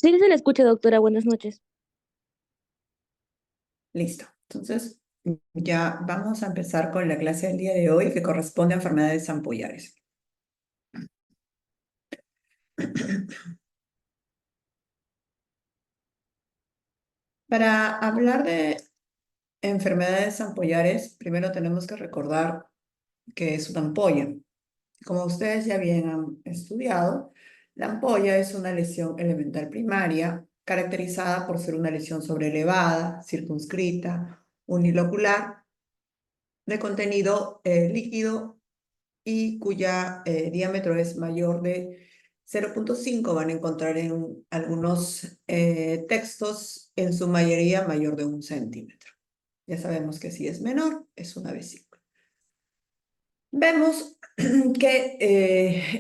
Sí, se le escucha, doctora. Buenas noches. Listo. Entonces, ya vamos a empezar con la clase del día de hoy que corresponde a enfermedades ampollares. Para hablar de enfermedades ampollares, primero tenemos que recordar qué es una ampolla. Como ustedes ya bien han estudiado, la ampolla es una lesión elemental primaria caracterizada por ser una lesión sobrelevada, circunscrita, unilocular, de contenido líquido y cuya diámetro es mayor de 0,5. Van a encontrar en algunos textos, en su mayoría mayor de 1 centímetro. Ya sabemos que si es menor, es una vesícula. Vemos que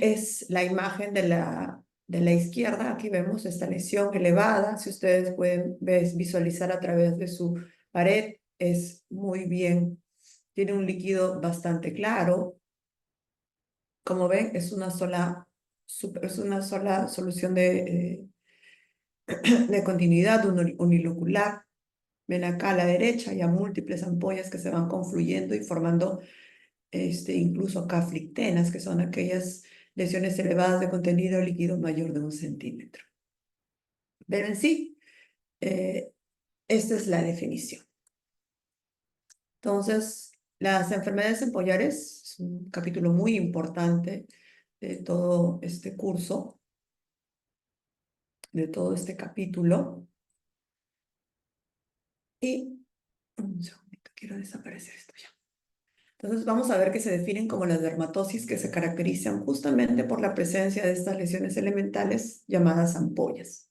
es la imagen de la izquierda. Aquí vemos esta lesión elevada. Si ustedes pueden visualizar a través de su pared, es muy bien, tiene un líquido bastante claro. Como ven, es una sola solución de continuidad unilocular. Ven acá a la derecha ya múltiples ampollas que se van confluyendo y formando incluso acá flictenas, que son aquellas lesiones elevadas de contenido líquido mayor de 1 centímetro. Pero en sí, esta es la definición. Entonces, las enfermedades ampollares es un capítulo muy importante de todo este curso, de todo este capítulo. Y un segundito, quiero desaparecer esto ya. Entonces vamos a ver que se definen como las dermatosis, que se caracterizan justamente por la presencia de estas lesiones elementales llamadas ampollas.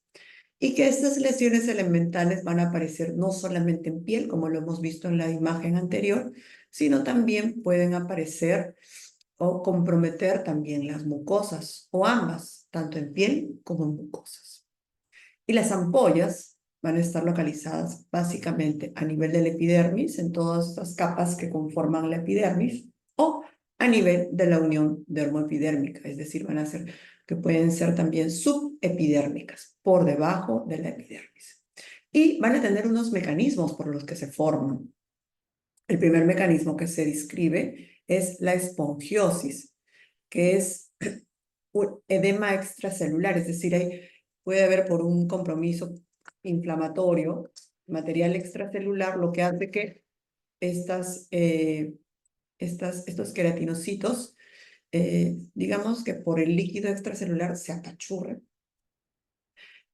Y que estas lesiones elementales van a aparecer no solamente en piel, como lo hemos visto en la imagen anterior, sino también pueden aparecer o comprometer también las mucosas, o ambas, tanto en piel como en mucosas. Y las ampollas van a estar localizadas básicamente a nivel de la epidermis, en todas estas capas que conforman la epidermis, o a nivel de la unión dermoepidérmica, es decir, van a ser que pueden ser también subepidérmicas, por debajo de la epidermis. Y van a tener unos mecanismos por los que se forman. El primer mecanismo que se describe es la esponjiosis, que es un edema extracelular, es decir, puede haber por un compromiso inflamatorio, material extracelular, lo que hace que estos queratinocitos, digamos que por el líquido extracelular se apachurren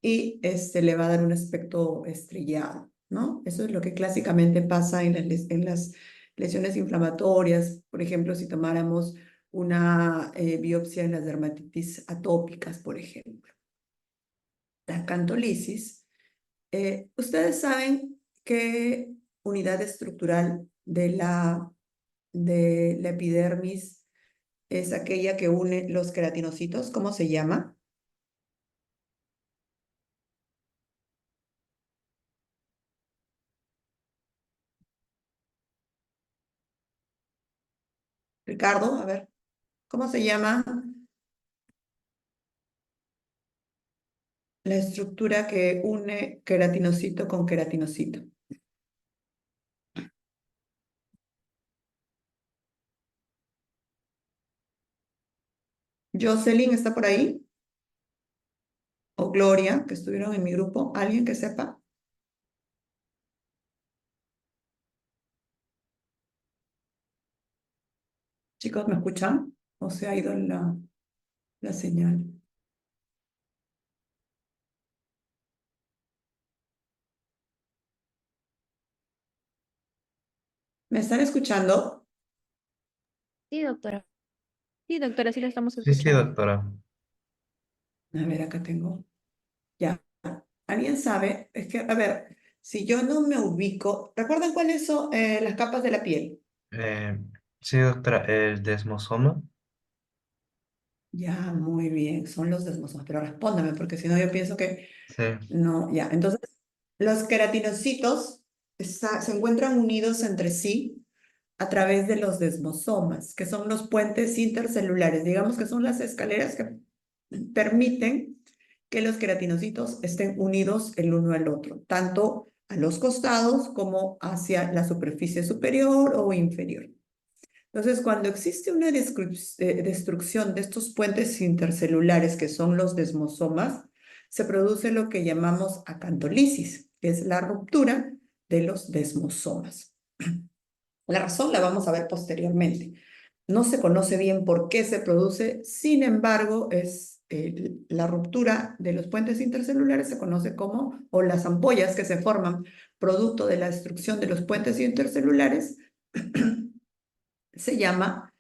y le va a dar un aspecto estrellado, ¿no? Eso es lo que clásicamente pasa en las lesiones inflamatorias. Por ejemplo, si tomáramos una biopsia en las dermatitis atópicas, por ejemplo. La acantolisis. ¿Ustedes saben qué unidad estructural de la epidermis es aquella que une los queratinocitos? ¿Cómo se llama? Ricardo, a ver, ¿cómo se llama la estructura que une queratinocito con queratinocito? Jocelyn, ¿está por ahí? ¿O Gloria, que estuvieron en mi grupo? ¿Alguien que sepa? Chicos, ¿me escuchan? ¿O se ha ido la señal? ¿Me están escuchando? Sí, doctora. Sí, doctora, sí la estamos Sí, sí, escuchando. doctora. A ver, acá tengo. Ya. ¿Alguien sabe? Es que, a ver, si yo no me ubico, ¿recuerdan cuáles son las capas de la piel? Eh, sí, doctora, el desmosoma. Ya, muy bien, son los desmosomas, pero respóndame, porque si no yo pienso que Sí, no, ya. Entonces, los queratinocitos se encuentran unidos entre sí a través de los desmosomas, que son los puentes intercelulares, digamos que son las escaleras que permiten que los queratinocitos estén unidos el uno al otro, tanto a los costados como hacia la superficie superior o inferior. Entonces, cuando existe una destrucción de estos puentes intercelulares, que son los desmosomas, se produce lo que llamamos acantolisis, que es la ruptura de los desmosomas. La razón la vamos a ver posteriormente. No se conoce bien por qué se produce, sin embargo, la ruptura de los puentes intercelulares se conoce como, o las ampollas que se forman producto de la destrucción de los puentes intercelulares, se llama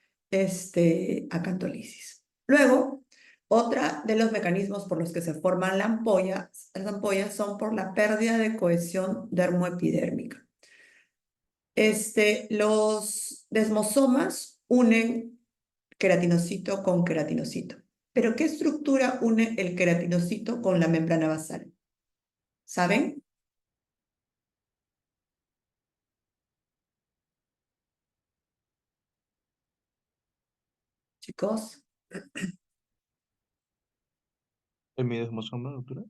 acantolisis. Luego, otra de los mecanismos por los que se forman las ampollas son por la pérdida de cohesión dermoepidérmica. Los desmosomas unen queratinocito con queratinocito. ¿Pero qué estructura une el queratinocito con la membrana basal? ¿Saben? Chicos, ¿Hemidesmosoma, doctora?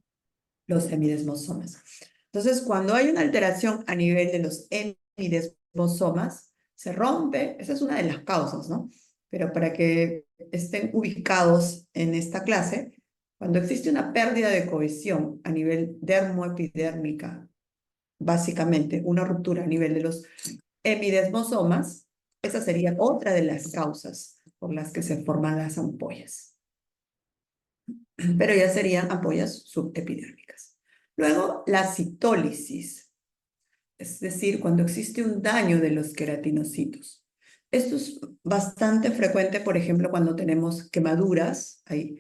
los hemidesmosomas. Entonces, cuando hay una alteración a nivel de los hemidesmosomas, se rompe, esa es una de las causas, ¿no? Pero para que estén ubicados en esta clase, cuando existe una pérdida de cohesión a nivel dermoepidérmica, básicamente una ruptura a nivel de los hemidesmosomas, esa sería otra de las causas por las que se forman las ampollas. Pero ya serían ampollas subepidérmicas. Luego, la citólisis, es decir, cuando existe un daño de los queratinocitos. Esto es bastante frecuente, por ejemplo, cuando tenemos quemaduras, hay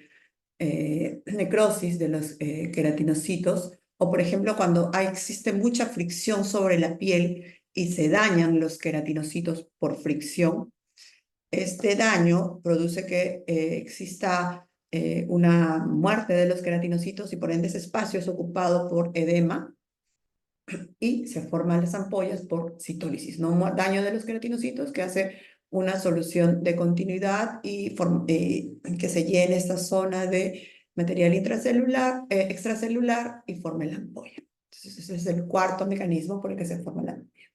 necrosis de los queratinocitos, o por ejemplo, cuando existe mucha fricción sobre la piel y se dañan los queratinocitos por fricción. Este daño produce que exista una muerte de los queratinocitos y por ende ese espacio es ocupado por edema y se forman las ampollas por citólisis, ¿no? Daño de los queratinocitos que hace una solución de continuidad y que se llene esta zona de material extracelular y forme la ampolla. Entonces ese es el cuarto mecanismo por el que se forma la ampolla.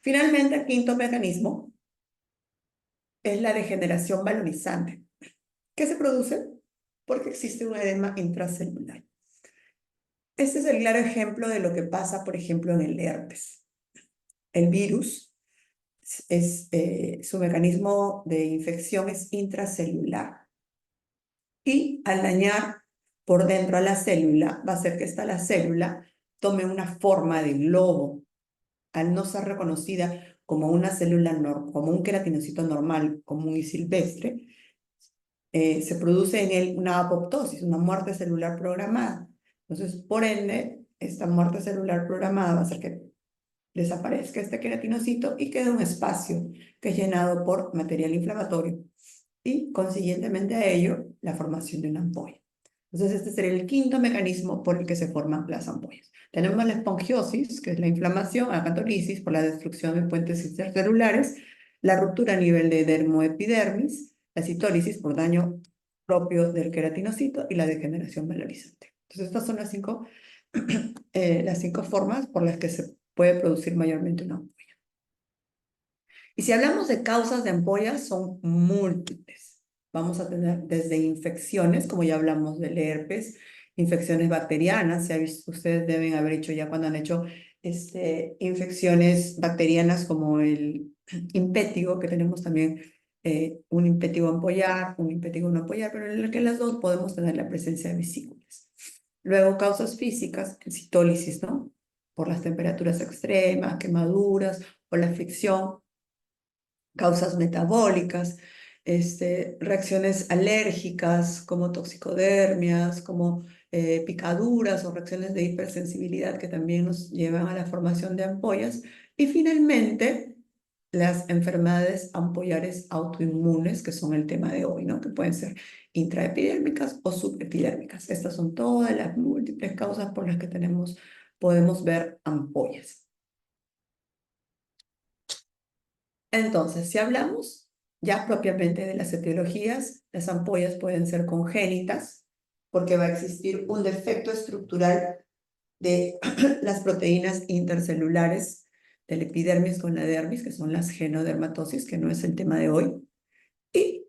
Finalmente, el quinto mecanismo es la degeneración balonizante. ¿Qué se produce? Porque existe un edema intracelular. Este es el claro ejemplo de lo que pasa, por ejemplo, en el herpes. El virus, su mecanismo de infección es intracelular. Y al dañar por dentro a la célula, va a hacer que la célula tome una forma de globo. Al no ser reconocida como una célula, como un queratinocito normal, común y silvestre, se produce en él una apoptosis, una muerte celular programada. Entonces, por ende, esta muerte celular programada va a hacer que desaparezca este queratinocito y quede un espacio que es llenado por material inflamatorio y, consiguientemente a ello, la formación de una ampolla. Entonces, este sería el quinto mecanismo por el que se forman las ampollas. Tenemos la esponjiosis, que es la inflamación, acantolisis por la destrucción de puentes intercelulares, la ruptura a nivel de dermoepidermis, la citólisis por daño propio del queratinocito y la degeneración valorizante. Entonces, estas son las cinco formas por las que se puede producir mayormente una ampolla. Y si hablamos de causas de ampollas, son múltiples. Vamos a tener desde infecciones, como ya hablamos del herpes, infecciones bacterianas, ustedes deben haber hecho ya cuando han hecho infecciones bacterianas como el impétigo, que tenemos también un impétigo ampollar, un impétigo no ampollar, pero en el que las dos podemos tener la presencia de vesículas. Luego, causas físicas, citólisis, ¿no? Por las temperaturas extremas, quemaduras, o la fricción. Causas metabólicas, reacciones alérgicas como toxicodermias, como picaduras o reacciones de hipersensibilidad que también nos llevan a la formación de ampollas. Y finalmente, las enfermedades ampollares autoinmunes, que son el tema de hoy, ¿no? Que pueden ser intraepidérmicas o subepidérmicas. Estas son todas las múltiples causas por las que podemos ver ampollas. Entonces, si hablamos ya propiamente de las etiologías, las ampollas pueden ser congénitas porque va a existir un defecto estructural de las proteínas intercelulares del epidermis con la dermis, que son las genodermatosis, que no es el tema de hoy, y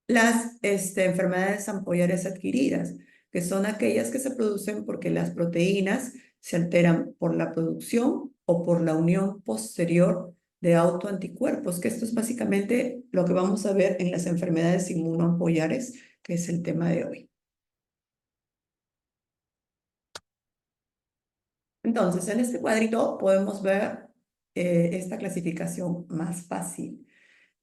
las enfermedades ampollares adquiridas, que son aquellas que se producen porque las proteínas se alteran por la producción o por la unión posterior de autoanticuerpos, que esto es básicamente lo que vamos a ver en las enfermedades inmunoampollares, que es el tema de hoy. Entonces, en este cuadrito podemos ver esta clasificación más fácil.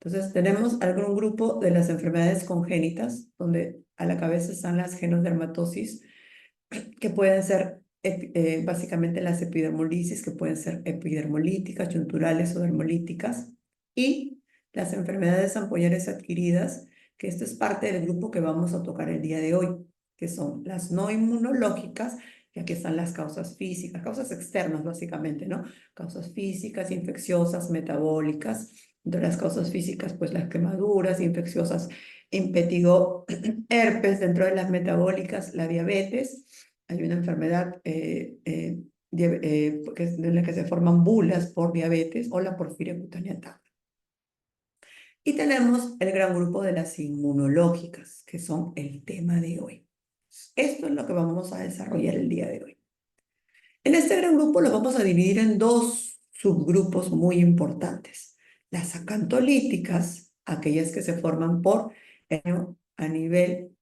Entonces, tenemos algún grupo de las enfermedades congénitas, donde a la cabeza están las genodermatosis, que pueden ser básicamente las epidermolisis, que pueden ser epidermolíticas, chunturales o dermolíticas, y las enfermedades ampollares adquiridas, que esto es parte del grupo que vamos a tocar el día de hoy, que son las no inmunológicas, y aquí están las causas físicas, causas externas básicamente, ¿no? Causas físicas, infecciosas, metabólicas. De las causas físicas, pues las quemaduras infecciosas, impetigo, herpes. Dentro de las metabólicas, la diabetes. Hay una enfermedad en la que se forman bulas por diabetes o la porfiria cutánea táctica. Y tenemos el gran grupo de las inmunológicas, que son el tema de hoy. Esto es lo que vamos a desarrollar el día de hoy. En este gran grupo lo vamos a dividir en dos subgrupos muy importantes. Las acantolíticas, aquellas que se forman a nivel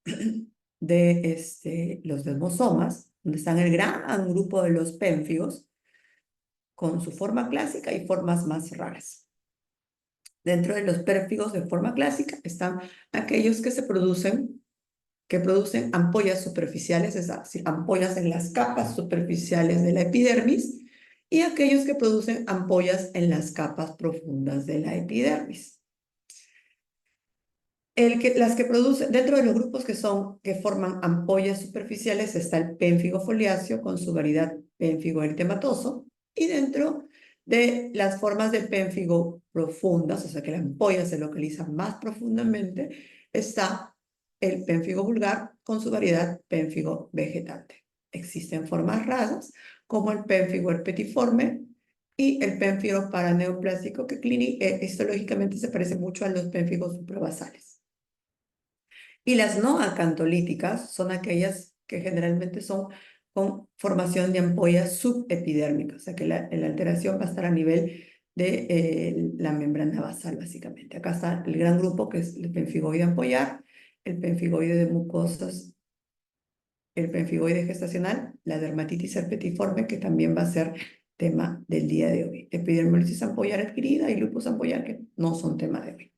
de los desmosomas, donde están el gran grupo de los pénfigos, con su forma clásica y formas más raras. Dentro de los pérfigos de forma clásica están aquellos que producen ampollas superficiales, es decir, ampollas en las capas superficiales de la epidermis, y aquellos que producen ampollas en las capas profundas de la epidermis. Las que producen, dentro de los grupos que forman ampollas superficiales está el pénfigo foliáceo con su variedad pénfigo eritematoso, y dentro de las formas de pénfigo profundas, o sea que la ampolla se localiza más profundamente, está el pénfigo vulgar con su variedad pénfigo vegetante. Existen formas raras como el pénfigo herpetiforme y el pénfigo paraneoplástico, que histológicamente se parece mucho a los pénfigos suprabasales. Y las no acantolíticas son aquellas que generalmente son con formación de ampollas subepidérmicas, o sea que la alteración va a estar a nivel de la membrana basal, básicamente. Acá está el gran grupo, que es el penfigoide ampollar, el penfigoide de mucosas, el penfigoide gestacional, la dermatitis herpetiforme, que también va a ser tema del día de hoy. Epidermolisis ampollar adquirida y lupus ampollar, que no son tema de hoy.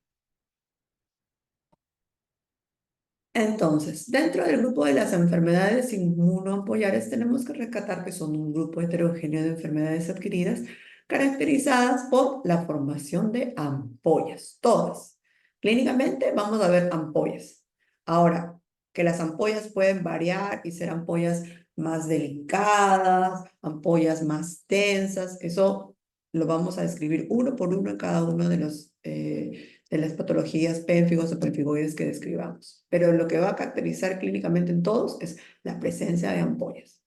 Entonces, dentro del grupo de las enfermedades inmunoampollares tenemos que rescatar que son un grupo heterogéneo de enfermedades adquiridas caracterizadas por la formación de ampollas, todas. Clínicamente vamos a ver ampollas. Ahora, que las ampollas pueden variar y ser ampollas más delicadas, ampollas más densas, eso lo vamos a describir uno por uno en cada uno de las patologías pénfigos o penfigoides que describamos. Pero lo que va a caracterizar clínicamente en todos es la presencia de ampollas.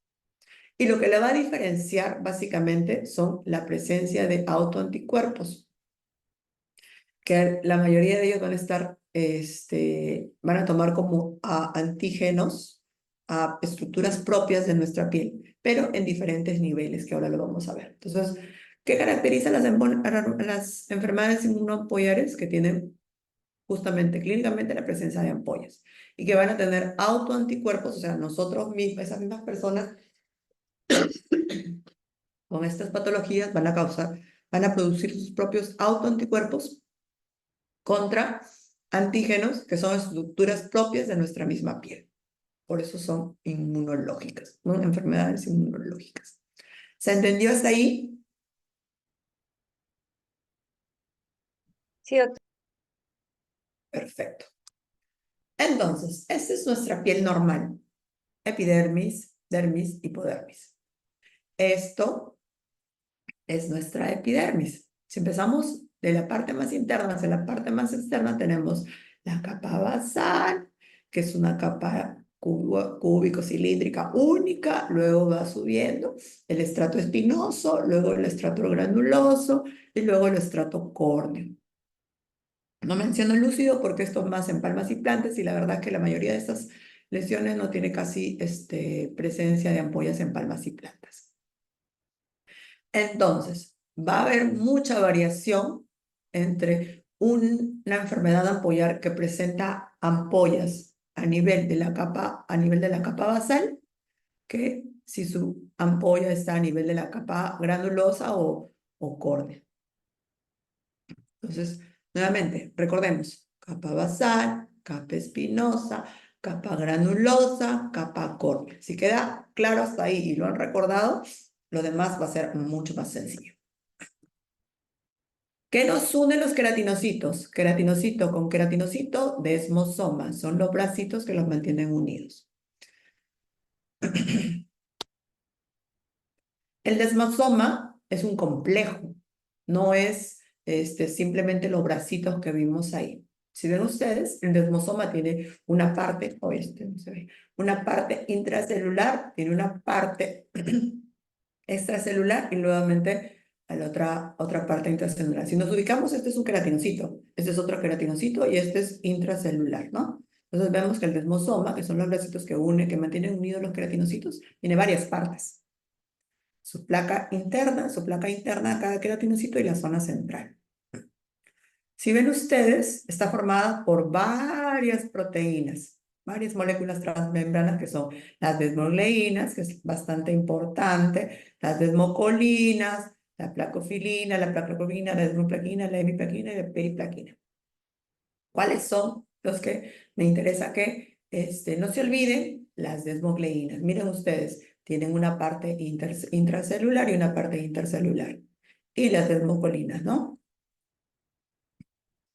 Y lo que la va a diferenciar básicamente son la presencia de autoanticuerpos, que la mayoría de ellos van a estar, van a tomar como antígenos a estructuras propias de nuestra piel, pero en diferentes niveles, que ahora lo vamos a ver. Entonces, ¿qué caracteriza las enfermedades inmunoampollares? Que tienen justamente clínicamente la presencia de ampollas y que van a tener autoanticuerpos, o sea, nosotros mismos, esas mismas personas con estas patologías van a producir sus propios autoanticuerpos contra antígenos que son estructuras propias de nuestra misma piel. Por eso son inmunológicas, ¿no? Enfermedades inmunológicas. ¿Se entendió hasta ahí? Sí, doctora. Perfecto. Entonces, esta es nuestra piel normal. Epidermis, dermis, hipodermis. Esto es nuestra epidermis. Si empezamos de la parte más interna hacia la parte más externa, tenemos la capa basal, que es una capa cúbico, cilíndrica, única, luego va subiendo el estrato espinoso, luego el estrato granuloso y luego el estrato córneo. No menciono el lúcido porque esto es más en palmas y plantas y la verdad es que la mayoría de estas lesiones no tiene casi presencia de ampollas en palmas y plantas. Entonces, va a haber mucha variación entre una enfermedad ampollar que presenta ampollas a nivel de la capa basal, que si su ampolla está a nivel de la capa granulosa o córnea. Entonces, nuevamente, recordemos, capa basal, capa espinosa, capa granulosa, capa córnea. Si queda claro hasta ahí y lo han recordado, lo demás va a ser mucho más sencillo. ¿Qué nos une los queratinocitos? Queratinocito con queratinocito, desmosoma. Son los bracitos que los mantienen unidos. El desmosoma es un complejo, no es simplemente los bracitos que vimos ahí. Si ven ustedes, el desmosoma tiene una parte, no se ve, una parte intracelular, tiene una parte extracelular y nuevamente a la otra parte intracelular. Si nos ubicamos, este es un queratinocito, este es otro queratinocito y este es intracelular, ¿no? Entonces vemos que el desmosoma, que son los bracitos que mantienen unidos los queratinocitos, tiene varias partes. Su placa interna cada queratinocito y la zona central. Si ven ustedes, está formada por varias proteínas, varias moléculas transmembranas que son las desmogleínas, que es bastante importante, las desmocolinas, la placofilina, la placlacovina, la desmoplaquina, la hemiplaquina y la periplaquina. ¿Cuáles son los que me interesa que no se olviden? Las desmogleínas. Miren ustedes, tienen una parte intracelular y una parte intercelular. Y las desmocolinas, ¿no?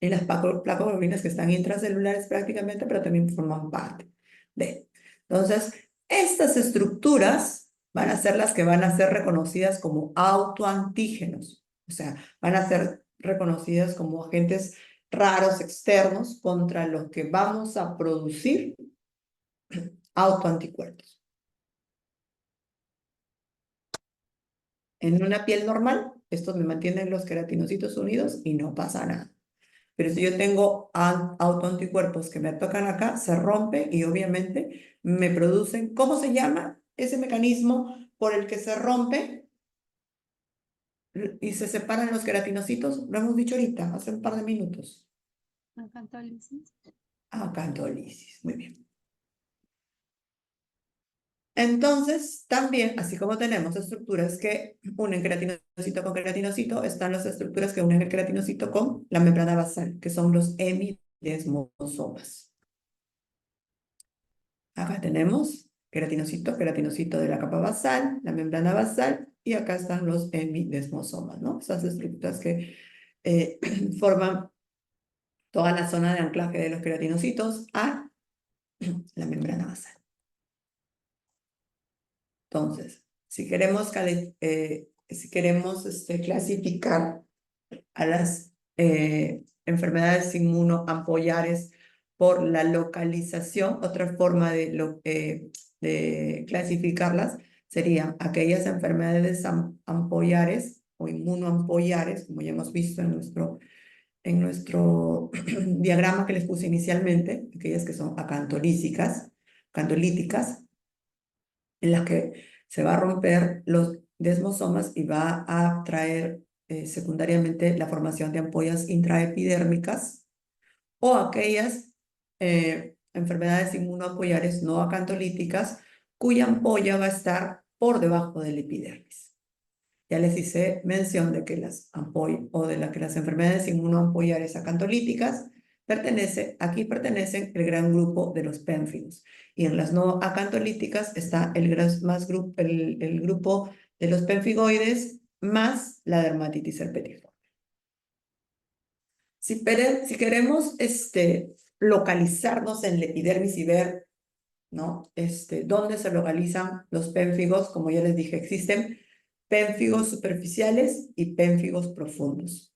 Y las placoglobinas que están intracelulares prácticamente, pero también forman parte de. Entonces, estas estructuras van a ser las que van a ser reconocidas como autoantígenos. O sea, van a ser reconocidas como agentes raros externos contra los que vamos a producir autoanticuerpos. En una piel normal, estos me mantienen los queratinocitos unidos y no pasa nada. Pero si yo tengo autoanticuerpos que me tocan acá, se rompe y obviamente me producen, ¿cómo se llama ese mecanismo por el que se rompe y se separan los queratinocitos? Lo hemos dicho ahorita, hace un par de minutos. Acantólisis. Acantólisis, muy bien. Entonces, también, así como tenemos estructuras que unen queratinocito con queratinocito, están las estructuras que unen el queratinocito con la membrana basal, que son los hemidesmosomas. Acá tenemos queratinocito de la capa basal, la membrana basal, y acá están los hemidesmosomas, ¿no? Esas estructuras que forman toda la zona de anclaje de los queratinocitos a la membrana basal. Entonces, si queremos clasificar a las enfermedades inmunoampollares por la localización, otra forma de clasificarlas serían aquellas enfermedades ampollares o inmunoampollares, como ya hemos visto en nuestro diagrama que les puse inicialmente, aquellas que son acantolíticas, en las que se va a romper los desmosomas y va a traer secundariamente la formación de ampollas intraepidérmicas o aquellas enfermedades inmunoampollares no acantolíticas cuya ampolla va a estar por debajo del epidermis. Ya les hice mención de que las enfermedades inmunoampollares acantolíticas aquí pertenecen el gran grupo de los pénfigos. Y en las no acantolíticas está el grupo de los pénfigoides más la dermatitis herpetiforme. Si queremos localizarnos en la epidermis y ver, ¿no? dónde se localizan los pénfigos, como ya les dije, existen pénfigos superficiales y pénfigos profundos.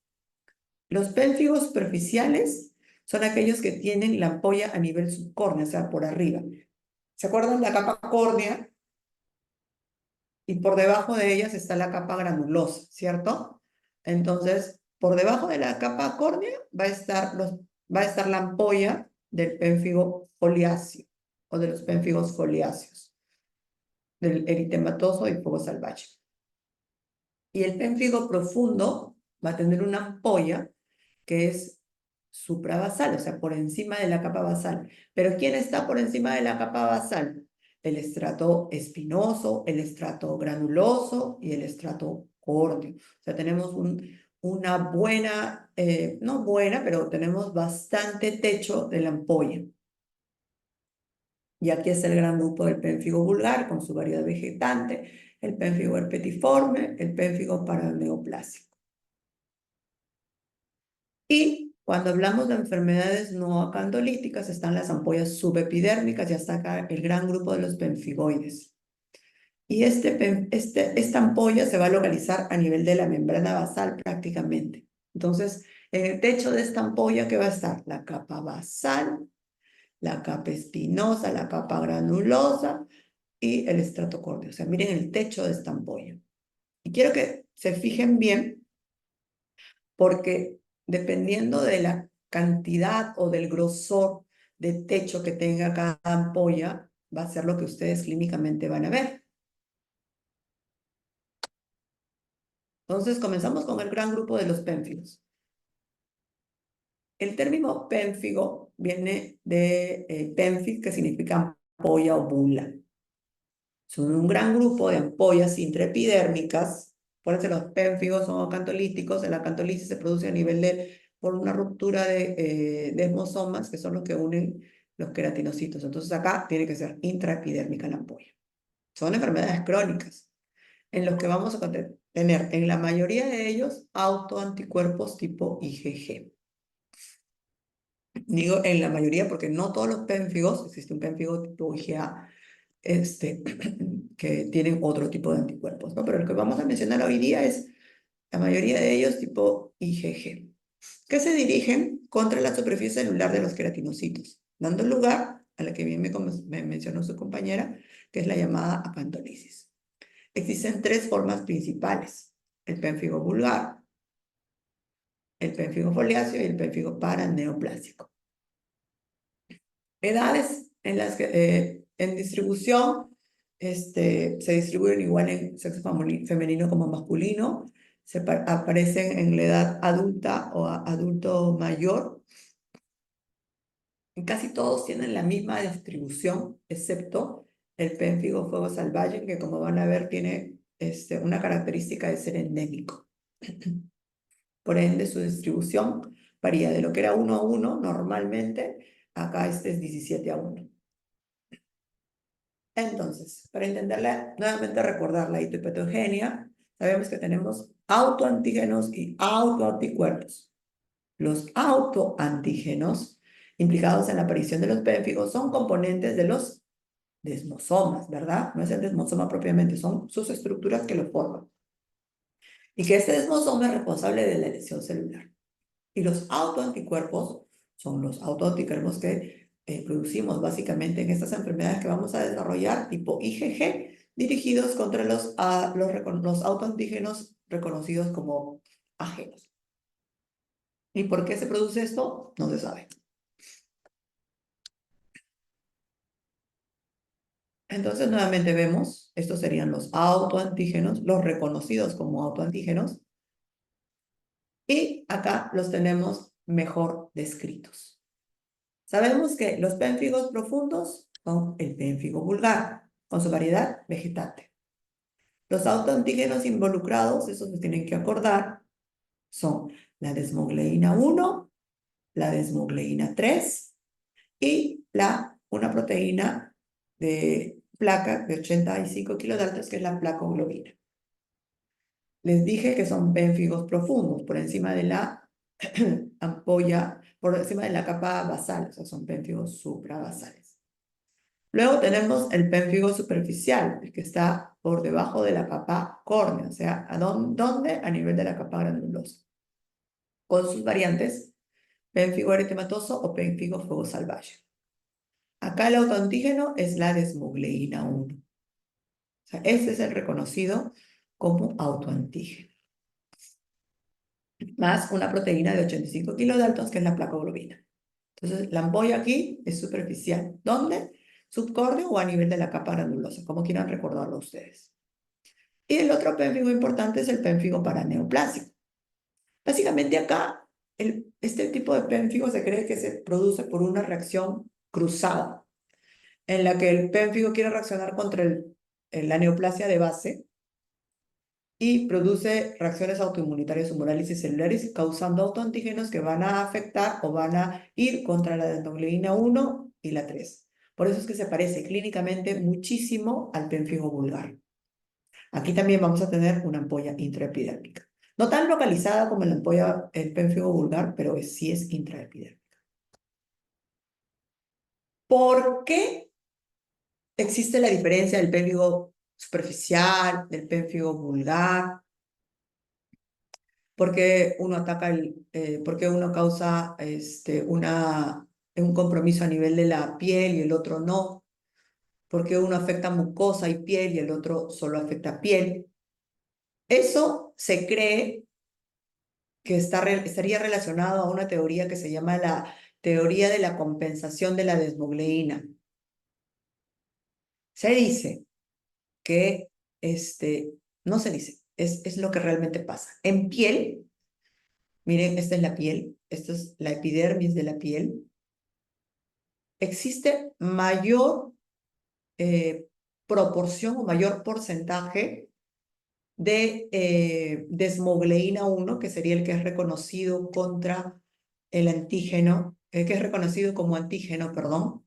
Los pénfigos superficiales son aquellos que tienen la ampolla a nivel subcórneo, o sea, por arriba. ¿Se acuerdan la capa córnea? Y por debajo de ellas está la capa granulosa, ¿cierto? Entonces, por debajo de la capa córnea va a estar la ampolla del pénfigo foliáceo o de los pénfigos foliáceos, del eritematoso y fuego salvaje. Y el pénfigo profundo va a tener una ampolla que es suprabasal, o sea, por encima de la capa basal. Pero ¿quién está por encima de la capa basal? El estrato espinoso, el estrato granuloso y el estrato córneo. O sea, tenemos una buena, no buena, pero tenemos bastante techo de la ampolla. Y aquí es el gran grupo del pénfigo vulgar con su variedad vegetante, el pénfigo herpetiforme, el pénfigo paraneoplásico. Y cuando hablamos de enfermedades no acantolíticas, están las ampollas subepidérmicas y hasta acá el gran grupo de los pemfigoides. Y esta ampolla se va a localizar a nivel de la membrana basal prácticamente. Entonces, en el techo de esta ampolla, ¿qué va a estar? La capa basal, la capa espinosa, la capa granulosa y el estrato córneo. O sea, miren el techo de esta ampolla. Y quiero que se fijen bien porque dependiendo de la cantidad o del grosor de techo que tenga cada ampolla, va a ser lo que ustedes clínicamente van a ver. Entonces, comenzamos con el gran grupo de los pénfigos. El término pénfigo viene de pénfig, que significa ampolla o bula. Son un gran grupo de ampollas intraepidérmicas. Por eso los pénfigos son acantolíticos. La acantolisis se produce a nivel por una ruptura de desmosomas, que son los que unen los queratinocitos. Entonces acá tiene que ser intraepidérmica la ampolla. Son enfermedades crónicas en los que vamos a tener en la mayoría de ellos autoanticuerpos tipo IgG. Digo en la mayoría porque no todos los pénfigos, existe un pénfigo tipo IgA, que tienen otro tipo de anticuerpos, ¿no? Pero lo que vamos a mencionar hoy día es la mayoría de ellos tipo IgG, que se dirigen contra la superficie celular de los queratinocitos, dando lugar a la que bien me mencionó su compañera, que es la llamada acantolisis. Existen tres formas principales: el pénfigo vulgar, el pénfigo foliáceo y el pénfigo paraneoplásico. Edades en las que en distribución se distribuyen igual en sexo femenino como masculino, aparecen en la edad adulta o adulto mayor. Y casi todos tienen la misma distribución, excepto el pénfigo fuego salvaje, que como van a ver tiene una característica de ser endémico. Por ende, su distribución varía de lo que era 1 a 1 normalmente, acá este es 17 a 1. Entonces, para entenderla, nuevamente recordar la histopatogenia, sabemos que tenemos autoantígenos y autoanticuerpos. Los autoantígenos implicados en la aparición de los pénfigos son componentes de los desmosomas, ¿verdad? No es el desmosoma propiamente, son sus estructuras que lo forman. Y que este desmosoma es responsable de la lesión celular. Y los autoanticuerpos son los autoanticuerpos que producimos básicamente en estas enfermedades que vamos a desarrollar, tipo IgG, dirigidos contra los autoantígenos reconocidos como ajenos. ¿Y por qué se produce esto? No se sabe. Entonces, nuevamente vemos, estos serían los autoantígenos, los reconocidos como autoantígenos, y acá los tenemos mejor descritos. Sabemos que los pénfigos profundos son el pénfigo vulgar, con su variedad vegetante. Los autoantígenos involucrados, esos se tienen que acordar, son la desmogleína 1, la desmogleína 3 y una proteína de placa de 85 kilodaltons, que es la placoglobina. Les dije que son pénfigos profundos, por encima de la ampolla, por encima de la capa basal, o sea, son pénfigos suprabasales. Luego tenemos el pénfigo superficial, el que está por debajo de la capa córnea, o sea, ¿dónde? A nivel de la capa granulosa. Con sus variantes, pénfigo eritematoso o pénfigo fuego salvaje. Acá el autoantígeno es la desmogleína 1. O sea, este es el reconocido como autoantígeno. Más una proteína de 85 kilodaltons, que es la placoglobina. Entonces, la ampolla aquí es superficial. ¿Dónde? Subcórneo o a nivel de la capa granulosa, como quieran recordarlo ustedes. Y el otro pénfigo importante es el pénfigo paraneoplásico. Básicamente acá, este tipo de pénfigo se cree que se produce por una reacción cruzada, en la que el pénfigo quiere reaccionar contra la neoplasia de base y produce reacciones autoinmunitarias humorales y celulares, causando autoantígenos que van a afectar o van a ir contra la desmogleína 1 y la 3. Por eso es que se parece clínicamente muchísimo al pénfigo vulgar. Aquí también vamos a tener una ampolla intraepidérmica. No tan localizada como la ampolla, el pénfigo vulgar, pero sí es intraepidérmica. ¿Por qué existe la diferencia del pénfigo superficial, del pénfigo vulgar? ¿Por qué uno ataca por qué uno causa un compromiso a nivel de la piel y el otro no? ¿Por qué uno afecta mucosa y piel y el otro solo afecta piel? Eso se cree que estaría relacionado a una teoría que se llama la teoría de la compensación de la desmogleína. Se dice que, no se dice, es lo que realmente pasa. En piel, miren, esta es la piel, esta es la epidermis de la piel, existe mayor proporción o mayor porcentaje de desmogleína 1, que sería el que es reconocido contra el antígeno, el que es reconocido como antígeno, perdón,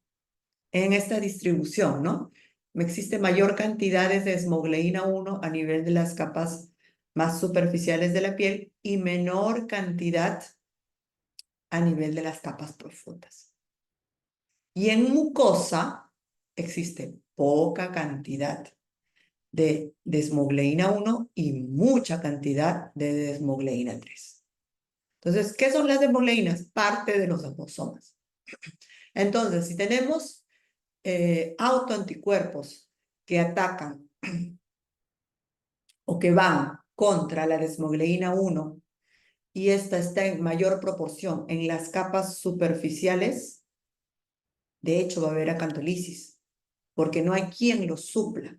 en esta distribución, ¿no? Existe mayor cantidad de desmogleína 1 a nivel de las capas más superficiales de la piel y menor cantidad a nivel de las capas profundas. Y en mucosa existe poca cantidad de desmogleína 1 y mucha cantidad de desmogleína 3. Entonces, ¿qué son las desmogleínas? Parte de los desmosomas. Entonces, si tenemos autoanticuerpos que atacan o que van contra la desmogleína 1 y esta está en mayor proporción en las capas superficiales, de hecho va a haber acantolisis, porque no hay quien lo supla.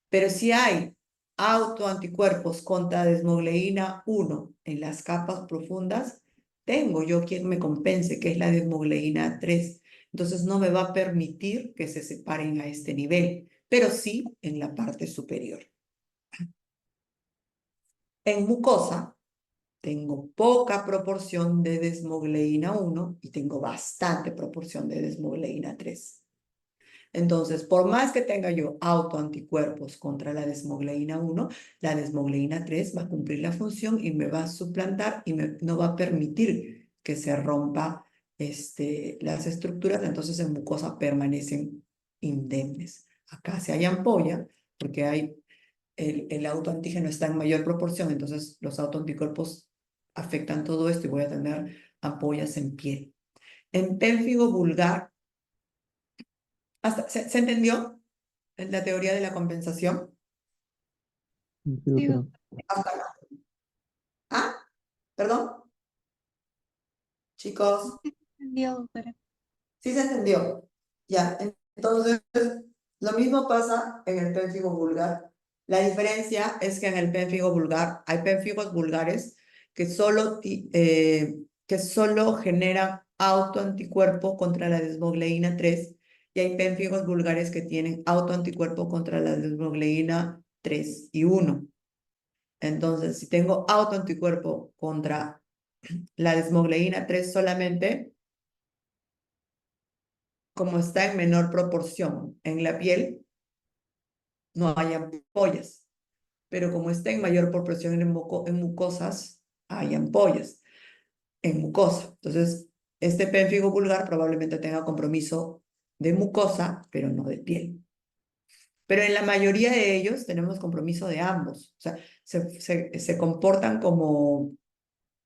Pero si hay autoanticuerpos contra desmogleína 1 en las capas profundas, tengo yo quien me compense, que es la desmogleína 3. Entonces no me va a permitir que se separen a este nivel, pero sí en la parte superior. En mucosa tengo poca proporción de desmogleína 1 y tengo bastante proporción de desmogleína 3. Entonces, por más que tenga yo autoanticuerpos contra la desmogleína 1, la desmogleína 3 va a cumplir la función y me va a suplantar y no va a permitir que se rompa las estructuras, entonces en mucosa permanecen indemnes. Acá si hay ampolla, porque el autoantígeno está en mayor proporción, entonces los autoanticuerpos afectan todo esto y voy a tener ampollas en piel. En pénfigo vulgar, ¿se entendió la teoría de la compensación? Sí, Sí, doctora. Hasta acá. ¿Ah? ¿Perdón? Chicos, entendió, doctora. ¿sí se entendió? Ya, entonces, lo mismo pasa en el pénfigo vulgar. La diferencia es que en el pénfigo vulgar hay pénfigos vulgares que solo generan autoanticuerpo contra la desmogleína 3 y hay pénfigos vulgares que tienen autoanticuerpo contra la desmogleína 3 y 1. Entonces, si tengo autoanticuerpo contra la desmogleína 3 solamente, como está en menor proporción en la piel, no hay ampollas. Pero como está en mayor proporción en mucosas, hay ampollas en mucosa. Entonces, este pénfigo vulgar probablemente tenga compromiso de mucosa, pero no de piel. Pero en la mayoría de ellos tenemos compromiso de ambos. O sea, se comportan como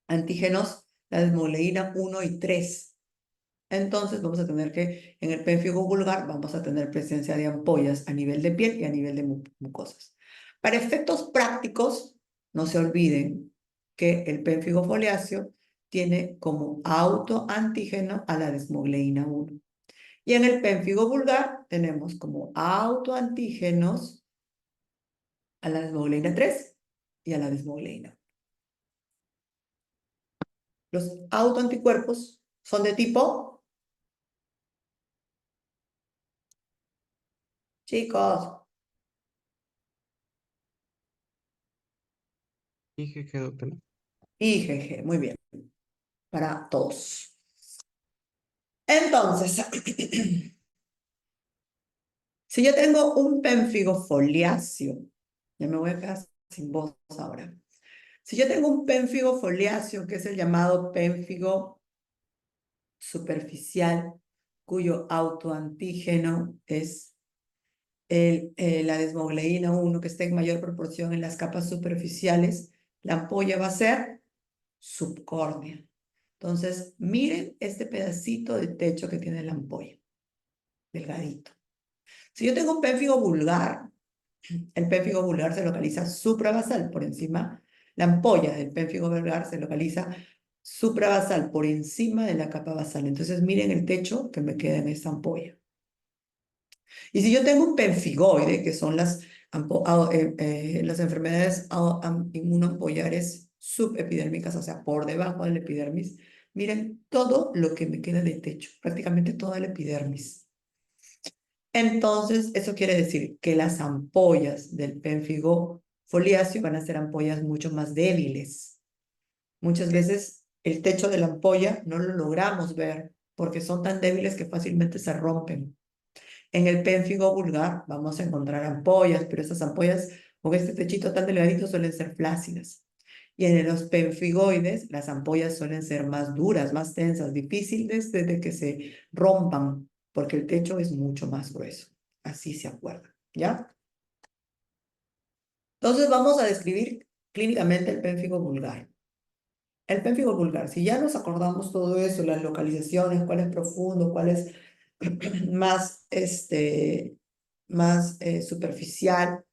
antígenos, la desmogleína 1 y 3. Entonces vamos a tener que, en el pénfigo vulgar, vamos a tener presencia de ampollas a nivel de piel y a nivel de mucosas. Para efectos prácticos, no se olviden que el pénfigo foliáceo tiene como autoantígeno a la desmogleína 1. Y en el pénfigo vulgar tenemos como autoantígenos a la desmogleína 3 y a la desmogleína. Los autoanticuerpos son de tipo, chicos, IgG, doctora. IgG, muy bien, para todos. Entonces, si yo tengo un pénfigo foliáceo, ya me voy a quedar sin voz ahora. Si yo tengo un pénfigo foliáceo, que es el llamado pénfigo superficial, cuyo autoantígeno es la desmogleína 1, que está en mayor proporción en las capas superficiales, la ampolla va a ser subcórnea. Entonces, miren este pedacito de techo que tiene la ampolla, delgadito. Si yo tengo un pénfigo vulgar, el pénfigo vulgar se localiza suprabasal por encima, la ampolla del pénfigo vulgar se localiza suprabasal por encima de la capa basal. Entonces, miren el techo que me queda en esta ampolla. Y si yo tengo un pemfigoide, que son las enfermedades inmunoampollares subepidérmicas, o sea, por debajo del epidermis, miren todo lo que me queda de techo, prácticamente toda la epidermis. Entonces, eso quiere decir que las ampollas del pénfigo foliáceo van a ser ampollas mucho más débiles. Muchas veces el techo de la ampolla no lo logramos ver porque son tan débiles que fácilmente se rompen. En el pénfigo vulgar vamos a encontrar ampollas, pero esas ampollas con este techito tan delgadito suelen ser flácidas. Y en los pénfigoides las ampollas suelen ser más duras, más tensas, difíciles de que se rompan, porque el techo es mucho más grueso. Así se acuerdan, ¿ya? Entonces vamos a describir clínicamente el pénfigo vulgar. El pénfigo vulgar, si ya nos acordamos todo eso, las localizaciones, cuál es profundo, cuál es más, más superficial.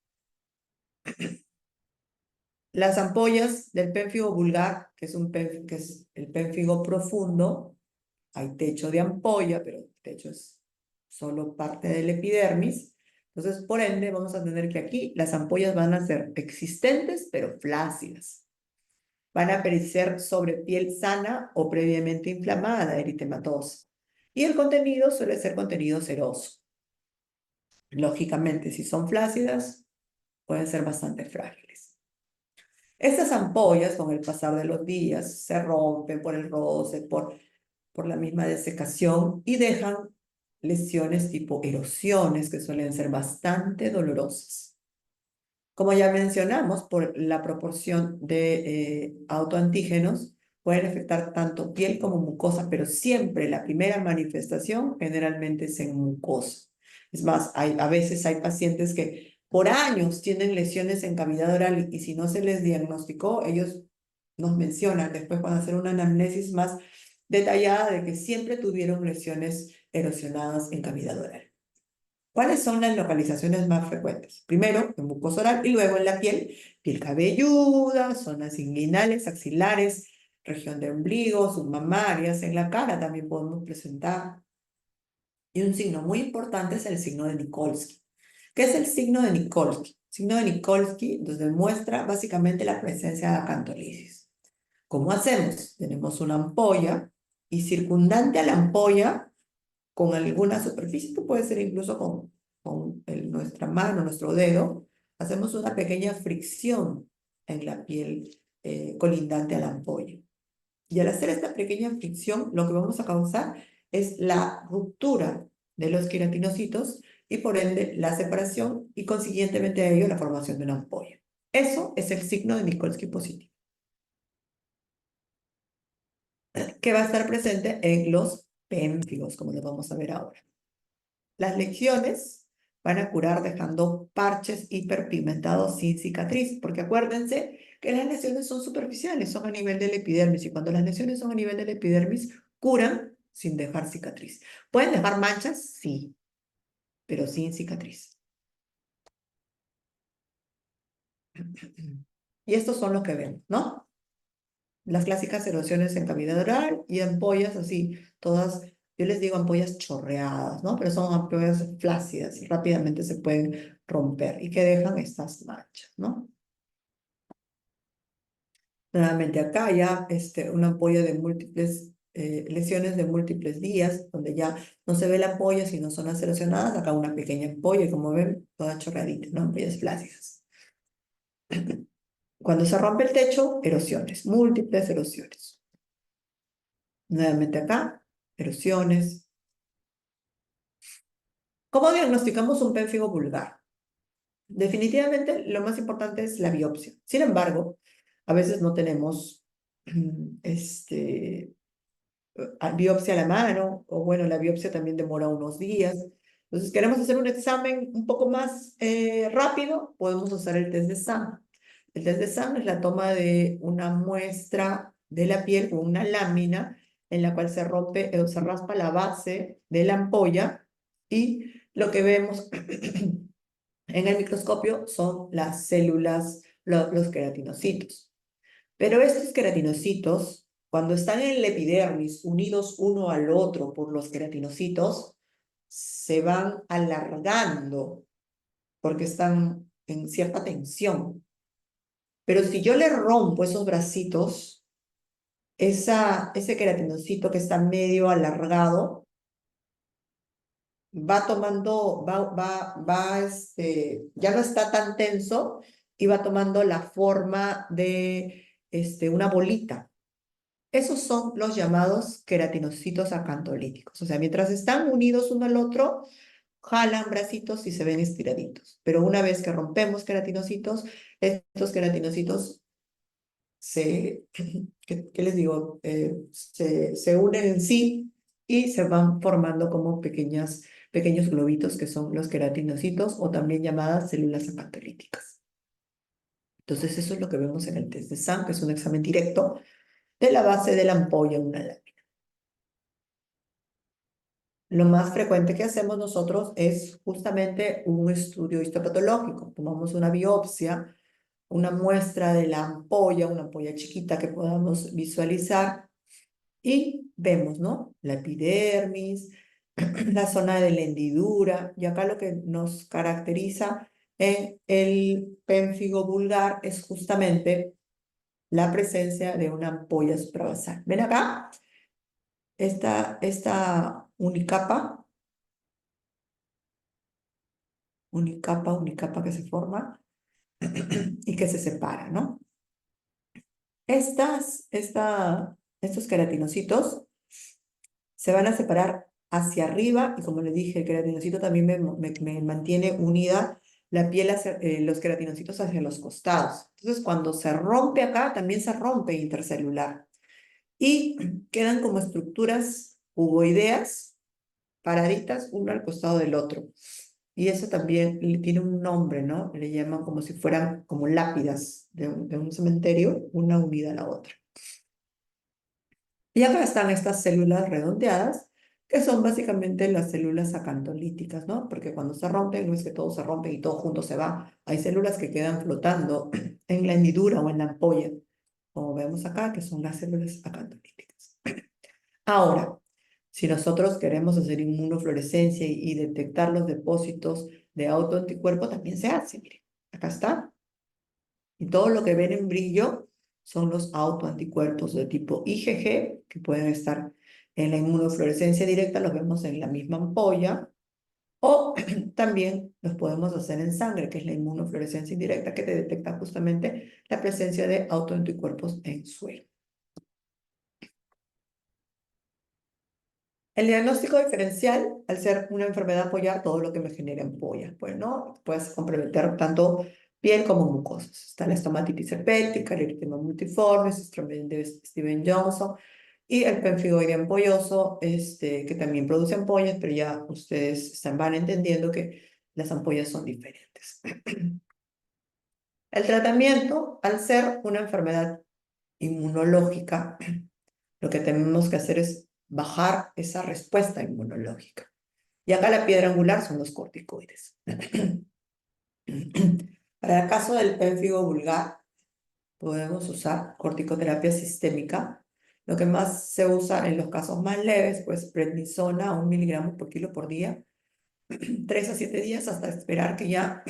Las ampollas del pénfigo vulgar, que es el pénfigo profundo, hay techo de ampolla, pero el techo es solo parte del epidermis. Entonces, por ende, vamos a tener que aquí las ampollas van a ser existentes, pero flácidas. Van a aparecer sobre piel sana o previamente inflamada, eritematosa. Y el contenido suele ser contenido seroso. Lógicamente, si son flácidas, pueden ser bastante frágiles. Estas ampollas, con el pasar de los días, se rompen por el roce, por la misma desecación y dejan lesiones tipo erosiones que suelen ser bastante dolorosas. Como ya mencionamos, por la proporción de autoantígenos, pueden afectar tanto piel como mucosa, pero siempre la primera manifestación generalmente es en mucosa. Es más, a veces hay pacientes que por años tienen lesiones en cavidad oral y si no se les diagnosticó, ellos nos mencionan después cuando hacer una anamnesis más detallada de que siempre tuvieron lesiones erosionadas en cavidad oral. ¿Cuáles son las localizaciones más frecuentes? Primero, en mucosa oral y luego en la piel. Piel cabelluda, zonas inguinales, axilares, región de ombligo, submamarias. En la cara también podemos presentar. Y un signo muy importante es el signo de Nikolsky. ¿Qué es el signo de Nikolsky? El signo de Nikolsky nos demuestra básicamente la presencia de acantolisis. ¿Cómo hacemos? Tenemos una ampolla y circundante a la ampolla con alguna superficie, que puede ser incluso con nuestra mano, nuestro dedo, hacemos una pequeña fricción en la piel colindante a la ampolla. Y al hacer esta pequeña fricción, lo que vamos a causar es la ruptura de los queratinocitos y por ende la separación y consiguientemente a ello la formación de una ampolla. Eso es el signo de Nikolsky positivo, que va a estar presente en los pénfigos, como lo vamos a ver ahora. Las lesiones van a curar dejando parches hiperpigmentados sin cicatriz, porque acuérdense que las lesiones son superficiales, son a nivel del epidermis, y cuando las lesiones son a nivel del epidermis, curan sin dejar cicatriz. ¿Pueden dejar manchas? Sí, pero sin cicatriz. Y estos son los que ven, ¿no? Las clásicas erosiones en cavidad oral y ampollas así, todas, yo les digo ampollas chorreadas, ¿no? Pero son ampollas flácidas y rápidamente se pueden romper y que dejan estas manchas, ¿no? Nuevamente acá ya una ampolla de múltiples lesiones de múltiples días, donde ya no se ve la ampolla, sino son las erosionadas. Acá una pequeña ampolla, y como ven, toda chorradita, ¿no? Ampollas flácidas. Cuando se rompe el techo, erosiones, múltiples erosiones. Nuevamente acá, erosiones. ¿Cómo diagnosticamos un pérfido vulgar? Definitivamente lo más importante es la biopsia. Sin embargo, a veces no tenemos biopsia a la mano, o bueno, la biopsia también demora unos días. Entonces, queremos hacer un examen un poco más rápido, podemos usar el test de SAM. El test de SAM es la toma de una muestra de la piel con una lámina en la cual se rompe o se raspa la base de la ampolla y lo que vemos en el microscopio son las células, los queratinocitos. Pero estos queratinocitos, cuando están en la epidermis, unidos uno al otro por los queratinocitos, se van alargando porque están en cierta tensión. Pero si yo le rompo esos bracitos, ese queratinocito que está medio alargado, va tomando, ya no está tan tenso y va tomando la forma de una bolita. Esos son los llamados queratinocitos acantolíticos. O sea, mientras están unidos uno al otro, jalan bracitos y se ven estiraditos. Pero una vez que rompemos queratinocitos, estos queratinocitos ¿qué les digo? Se unen en sí y se van formando como pequeños globitos que son los queratinocitos o también llamadas células acantolíticas. Entonces eso es lo que vemos en el test de SAM, que es un examen directo de la base de la ampolla en una lámina. Lo más frecuente que hacemos nosotros es justamente un estudio histopatológico. Tomamos una biopsia, una muestra de la ampolla, una ampolla chiquita que podamos visualizar y vemos, ¿no? La epidermis, la zona de la hendidura, y acá lo que nos caracteriza en el pénfigo vulgar es justamente la presencia de una ampolla suprabasal. ¿Ven acá? Esta unicapa que se forma y que se separa, ¿no? Estos queratinocitos se van a separar hacia arriba y como les dije, el queratinocito también me mantiene unida la piel hacia, los queratinocitos hacia los costados. Entonces, cuando se rompe acá, también se rompe intercelular. Y quedan como estructuras cuboideas, paraditas, uno al costado del otro. Y eso también tiene un nombre, ¿no? Le llaman como si fueran como lápidas de un cementerio, una unida a la otra. Y acá están estas células redondeadas, que son básicamente las células acantolíticas, ¿no? Porque cuando se rompen, no es que todo se rompe y todo junto se va. Hay células que quedan flotando en la hendidura o en la ampolla, como vemos acá, que son las células acantolíticas. Ahora, si nosotros queremos hacer inmunofluorescencia y detectar los depósitos de autoanticuerpo, también se hace, miren, acá está. Y todo lo que ven en brillo son los autoanticuerpos de tipo IgG, que pueden estar en la inmunofluorescencia directa, los vemos en la misma ampolla, o también los podemos hacer en sangre, que es la inmunofluorescencia indirecta, que te detecta justamente la presencia de autoanticuerpos en suero. El diagnóstico diferencial, al ser una enfermedad apoyar, todo lo que me genera ampollas, pues, ¿no? Puedes comprometer tanto piel como mucosas. Está la estomatitis herpética, el eritema multiforme, síndrome de Stevens-Johnson y el pemfigoide ampolloso, que también produce ampollas, pero ya ustedes van entendiendo que las ampollas son diferentes. El tratamiento, al ser una enfermedad inmunológica, lo que tenemos que hacer es bajar esa respuesta inmunológica. Y acá la piedra angular son los corticoides. Para el caso del pénfigo vulgar, podemos usar corticoterapia sistémica. Lo que más se usa en los casos más leves, pues prednisona, 1 miligramo por kilo por día, 3 a 7 días hasta esperar que ya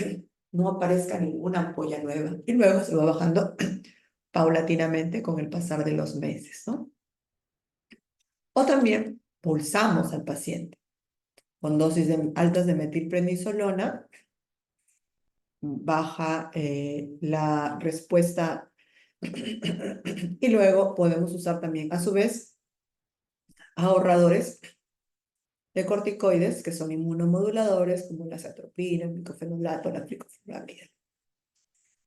no aparezca ninguna ampolla nueva. Y luego se va bajando paulatinamente con el pasar de los meses, ¿no? O también pulsamos al paciente con dosis altas de metilprednisolona, baja la respuesta y luego podemos usar también a su vez ahorradores de corticoides que son inmunomoduladores como la atropina, el micofenolato, la tricofluramida.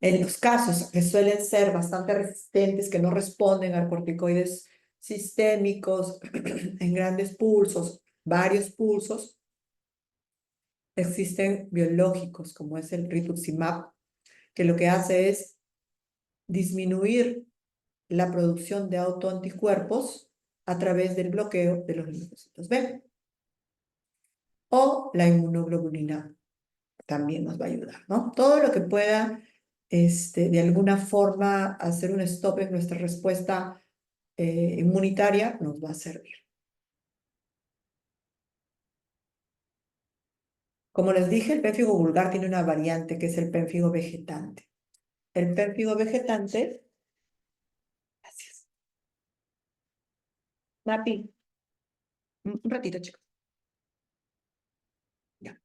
En los casos que suelen ser bastante resistentes, que no responden a corticoides sistémicos en grandes pulsos, varios pulsos, existen biológicos como es el rituximab, que lo que hace es disminuir la producción de autoanticuerpos a través del bloqueo de los linfocitos B. O la inmunoglobulina también nos va a ayudar, ¿no? Todo lo que pueda, de alguna forma, hacer un stop en nuestra respuesta inmunitaria nos va a servir. Como les dije, el pénfigo vulgar tiene una variante que es el pénfigo vegetante. El pénfigo vegetante, gracias. Mapi, un ratito, chicos. Ya.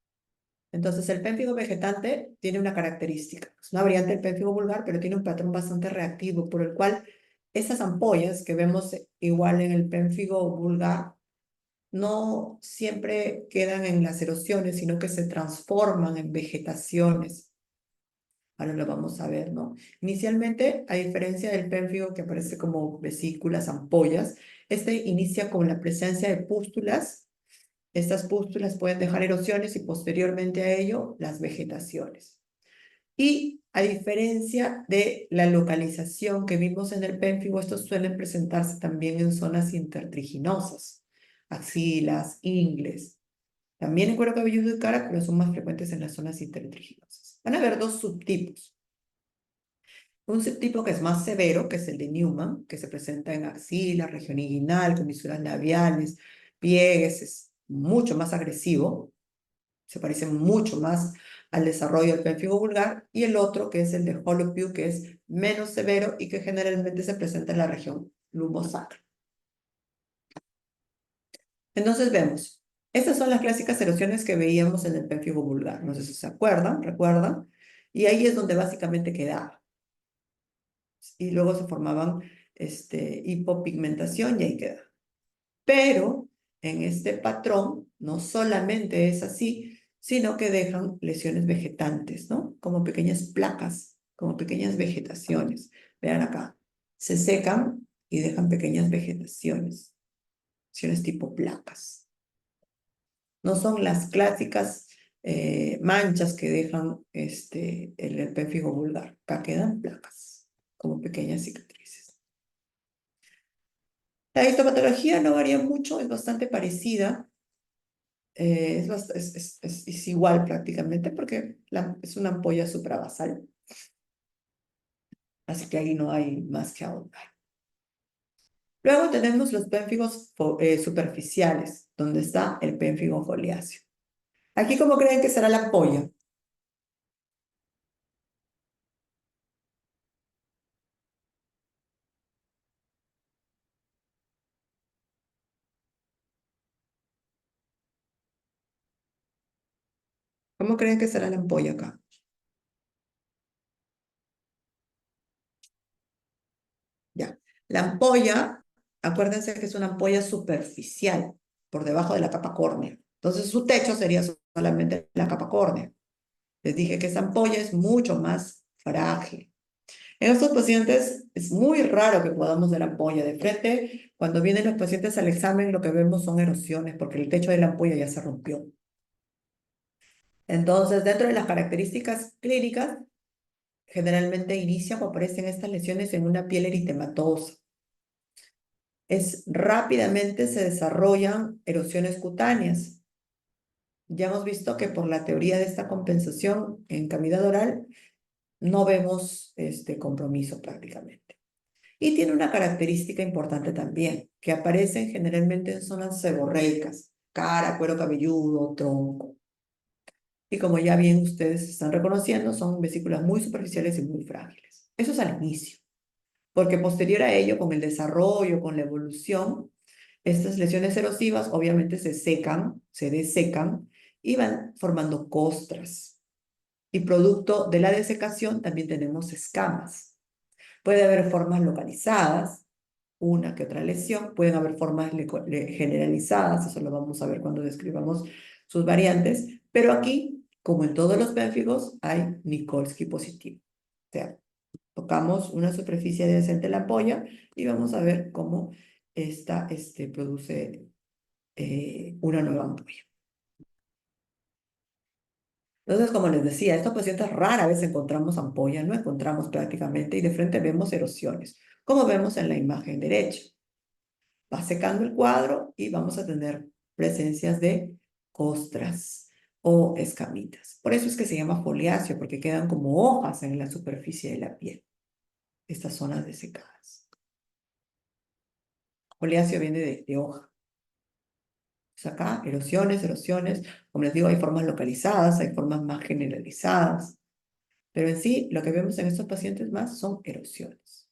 Entonces, el pénfigo vegetante tiene una característica. Es una variante del pénfigo vulgar, pero tiene un patrón bastante reactivo, por el cual esas ampollas que vemos igual en el pénfigo vulgar no siempre quedan en las erosiones, sino que se transforman en vegetaciones. Ahora lo vamos a ver, ¿no? Inicialmente, a diferencia del pénfigo que aparece como vesículas, ampollas, este inicia con la presencia de pústulas. Estas pústulas pueden dejar erosiones y posteriormente a ello las vegetaciones. Y a diferencia de la localización que vimos en el pénfigo, estos suelen presentarse también en zonas intertriginosas, axilas, ingles. También en cuero cabelludo y cara, pero son más frecuentes en las zonas intertriginosas. Van a haber dos subtipos. Un subtipo que es más severo, que es el de Newman, que se presenta en axila, región inguinal, comisuras labiales, pliegues, es mucho más agresivo, se parece mucho más al desarrollo del pénfigo vulgar, y el otro, que es el de Hollow-Pugh, que es menos severo y que generalmente se presenta en la región lumbosacra. Entonces vemos, estas son las clásicas erosiones que veíamos en el pénfigo vulgar. No sé si se acuerdan, recuerdan, y ahí es donde básicamente quedaba. Y luego se formaban hipopigmentación y ahí queda. Pero en este patrón no solamente es así, sino que dejan lesiones vegetantes, ¿no? Como pequeñas placas, como pequeñas vegetaciones. Vean acá, se secan y dejan pequeñas vegetaciones, lesiones tipo placas. No son las clásicas manchas que dejan el pénfigo vulgar. Acá quedan placas, como pequeñas cicatrices. La histopatología no varía mucho, es bastante parecida. Es igual prácticamente porque es una ampolla suprabasal. Así que ahí no hay más que ahondar. Luego tenemos los pénfigos superficiales, donde está el pénfigo foliáceo. Aquí, ¿cómo creen que será la ampolla? ¿Cómo creen que será la ampolla acá? Ya. La ampolla, acuérdense que es una ampolla superficial, por debajo de la capa córnea. Entonces, su techo sería solamente la capa córnea. Les dije que esa ampolla es mucho más frágil. En estos pacientes es muy raro que podamos ver ampolla de frente. Cuando vienen los pacientes al examen, lo que vemos son erosiones, porque el techo de la ampolla ya se rompió. Entonces, dentro de las características clínicas, generalmente inician o aparecen estas lesiones en una piel eritematosa. rápidamente se desarrollan erosiones cutáneas. Ya hemos visto que por la teoría de esta compensación en cavidad oral no vemos compromiso prácticamente. Y tiene una característica importante también, que aparecen generalmente en zonas seborreicas, cara, cuero cabelludo, tronco. Y como ya bien ustedes están reconociendo, son vesículas muy superficiales y muy frágiles. Eso es al inicio, porque posterior a ello, con el desarrollo, con la evolución, estas lesiones erosivas obviamente se secan, se desecan y van formando costras. Y producto de la desecación también tenemos escamas. Puede haber formas localizadas, una que otra lesión, pueden haber formas generalizadas, eso lo vamos a ver cuando describamos sus variantes, pero aquí, como en todos los pénfigos, hay Nikolsky positivo. O sea, tocamos una superficie adyacente a la ampolla y vamos a ver cómo esta produce una nueva ampolla. Entonces, como les decía, estos pacientes rara vez encontramos ampolla, no encontramos prácticamente, y de frente vemos erosiones, como vemos en la imagen derecha. Va secando el cuadro y vamos a tener presencias de costras o escamitas. Por eso es que se llama foliáceo, porque quedan como hojas en la superficie de la piel, estas zonas desecadas. Foliáceo viene de hoja. Pues acá, erosiones, como les digo, hay formas localizadas, hay formas más generalizadas, pero en sí, lo que vemos en estos pacientes más son erosiones.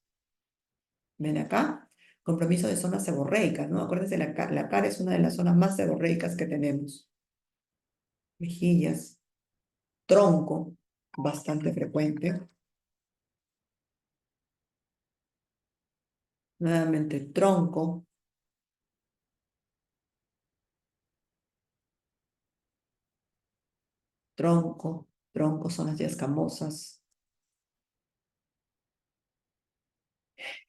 ¿Ven acá? Compromiso de zonas seborreicas, ¿no? Acuérdense, la cara es una de las zonas más seborreicas que tenemos. Mejillas, tronco, bastante frecuente. Nuevamente, tronco. Tronco, zonas ya escamosas.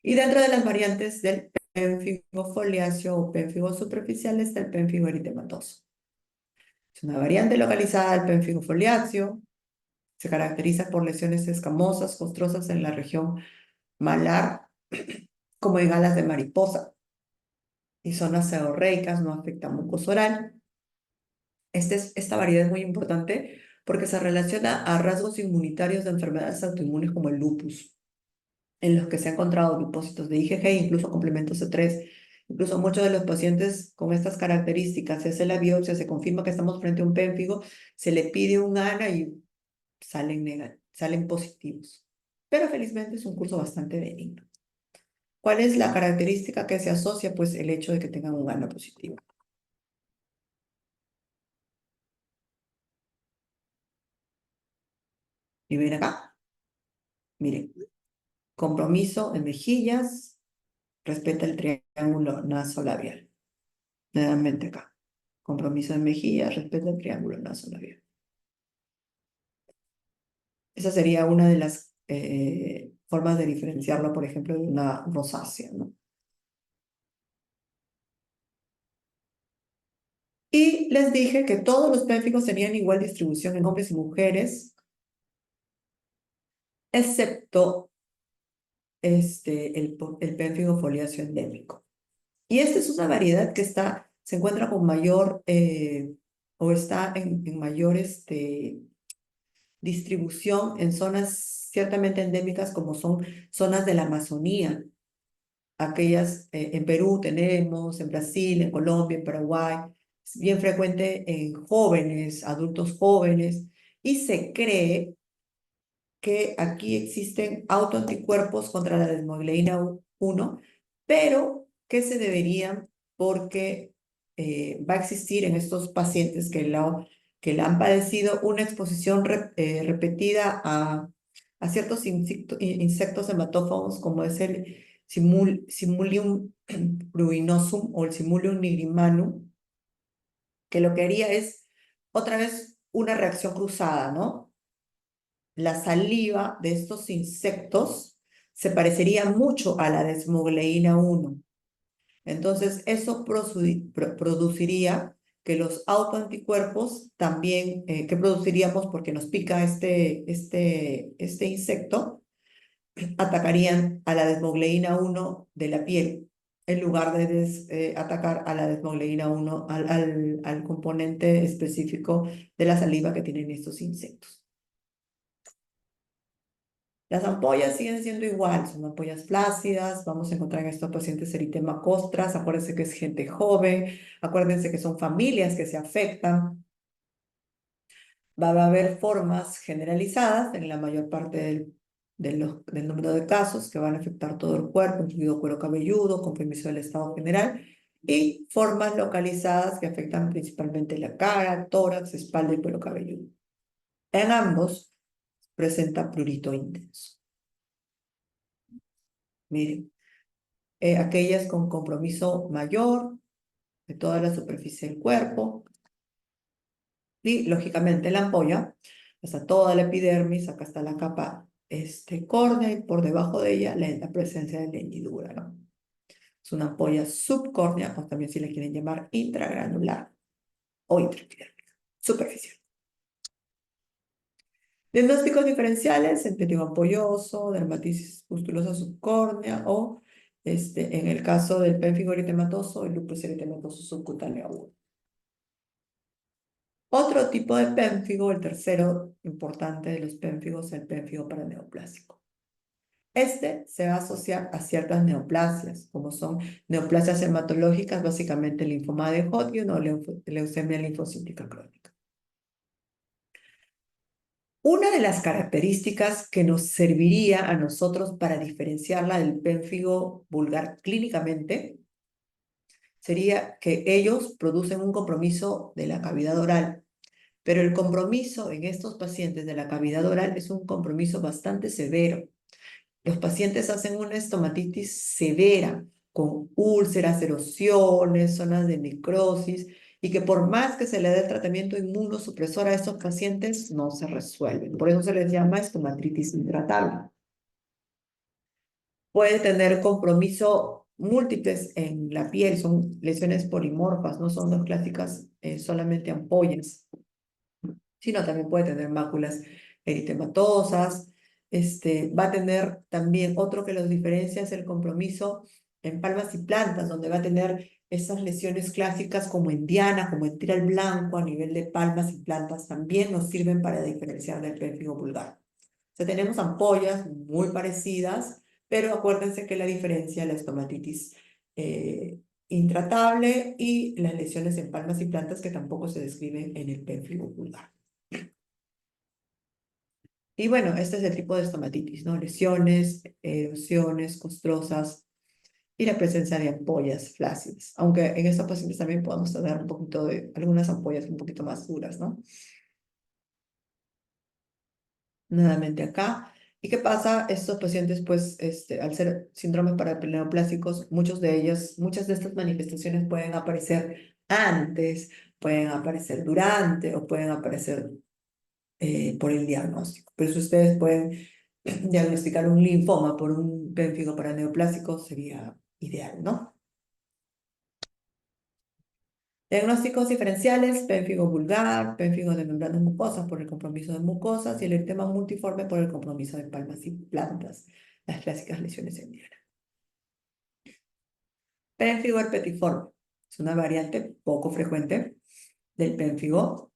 Y dentro de las variantes del pénfigo foliáceo o pénfigo superficial está el pénfigo eritematoso. Es una variante localizada del pénfigo foliáceo. Se caracteriza por lesiones escamosas, costrosas en la región malar, como en alas de mariposa. Y zonas seborreicas, no afecta mucosa oral. Esta variedad es muy importante porque se relaciona a rasgos inmunitarios de enfermedades autoinmunes como el lupus, en los que se han encontrado depósitos de IgG, incluso complementos C3. Incluso muchos de los pacientes con estas características, se hace la biopsia, se confirma que estamos frente a un pénfigo, se le pide un ANA y salen positivos. Pero felizmente es un curso bastante benigno. ¿Cuál es la característica que se asocia? Pues el hecho de que tengan un ANA positivo. Y ven acá, miren, compromiso en mejillas, respeta el triángulo nasolabial. Nuevamente acá, compromiso en mejillas, respeta el triángulo nasolabial. Esa sería una de las formas de diferenciarlo, por ejemplo, de una rosácea, ¿no? Y les dije que todos los pénficos tenían igual distribución en hombres y mujeres, excepto el pénfigo foliáceo endémico. Y esta es una variedad que se encuentra con mayor, o está en mayor distribución en zonas ciertamente endémicas como son zonas de la Amazonía. Aquellas en Perú tenemos, en Brasil, en Colombia, en Paraguay. Es bien frecuente en jóvenes, adultos jóvenes, y se cree que aquí existen autoanticuerpos contra la desmogleína 1, pero que se deberían porque va a existir en estos pacientes que la han padecido una exposición repetida a ciertos insectos hematófagos como es el Simulium ruinosum o el Simulium nigrimanum, que lo que haría es otra vez una reacción cruzada, ¿no? La saliva de estos insectos se parecería mucho a la desmogleína 1. Entonces, eso produciría que los autoanticuerpos también, que produciríamos porque nos pica este insecto, atacarían a la desmogleína 1 de la piel. en lugar de atacar a la desmogleína 1, al componente específico de la saliva que tienen estos insectos. Las ampollas siguen siendo igual, son ampollas flácidas, vamos a encontrar en estos pacientes eritema costras, acuérdense que es gente joven, acuérdense que son familias que se afectan. Va a haber formas generalizadas en la mayor parte del número de casos que van a afectar todo el cuerpo, incluido cuero cabelludo, con permiso del estado general, y formas localizadas que afectan principalmente la cara, tórax, espalda y cuero cabelludo. En ambos presenta prurito intenso. Miren, aquellas con compromiso mayor de toda la superficie del cuerpo, y lógicamente la ampolla, hasta toda la epidermis, acá está la capa córnea y por debajo de ella la presencia de la hendidura, ¿no? Es una ampolla subcórnea, o también si la quieren llamar intragranular o intraepidérmica, superficial. Diagnósticos diferenciales, empético ampolloso, dermatitis pustulosa subcórnea o, en el caso del pénfigo eritematoso, el lupus eritematoso subcutáneo agudo. Otro tipo de pénfigo, el tercero importante de los pénfigos, el pénfigo paraneoplásico. Este se va a asociar a ciertas neoplasias, como son neoplasias hematológicas, básicamente linfoma de Hodgkin o leucemia linfocítica crónica. Una de las características que nos serviría a nosotros para diferenciarla del pénfigo vulgar clínicamente sería que ellos producen un compromiso de la cavidad oral, pero el compromiso en estos pacientes de la cavidad oral es un compromiso bastante severo. Los pacientes hacen una estomatitis severa, con úlceras, erosiones, zonas de necrosis, y que por más que se le dé el tratamiento inmunosupresor a estos pacientes, no se resuelven. Por eso se les llama estomatitis intratable. Puede tener compromiso múltiples en la piel, son lesiones polimorfas, no son las clásicas solamente ampollas, sino también puede tener máculas eritematosas. Va a tener también otro que los diferencia es el compromiso en palmas y plantas, donde va a tener esas lesiones clásicas como en diana, como en tiral blanco a nivel de palmas y plantas, también nos sirven para diferenciar del pénfigo vulgar. O sea, tenemos ampollas muy parecidas, pero acuérdense que la diferencia, la estomatitis intratable y las lesiones en palmas y plantas que tampoco se describen en el pénfigo vulgar. Y bueno, este es el tipo de estomatitis, ¿no? Lesiones, erosiones costrosas y la presencia de ampollas flácidas. Aunque en estos pacientes también podemos tener un poquito de, algunas ampollas un poquito más duras, ¿no? Nuevamente acá. ¿Y qué pasa? Estos pacientes, pues, al ser síndromes paraneoplásicos, muchas de estas manifestaciones pueden aparecer antes, pueden aparecer durante o pueden aparecer por el diagnóstico. Por eso ustedes pueden diagnosticar un linfoma por un pénfigo paraneoplásico, sería ideal, ¿no? Diagnósticos diferenciales, pénfigo vulgar, pénfigo de membranas mucosas por el compromiso de mucosas y el eritema multiforme por el compromiso de palmas y plantas, las clásicas lesiones en diana. Pénfigo herpetiforme es una variante poco frecuente del pénfigo.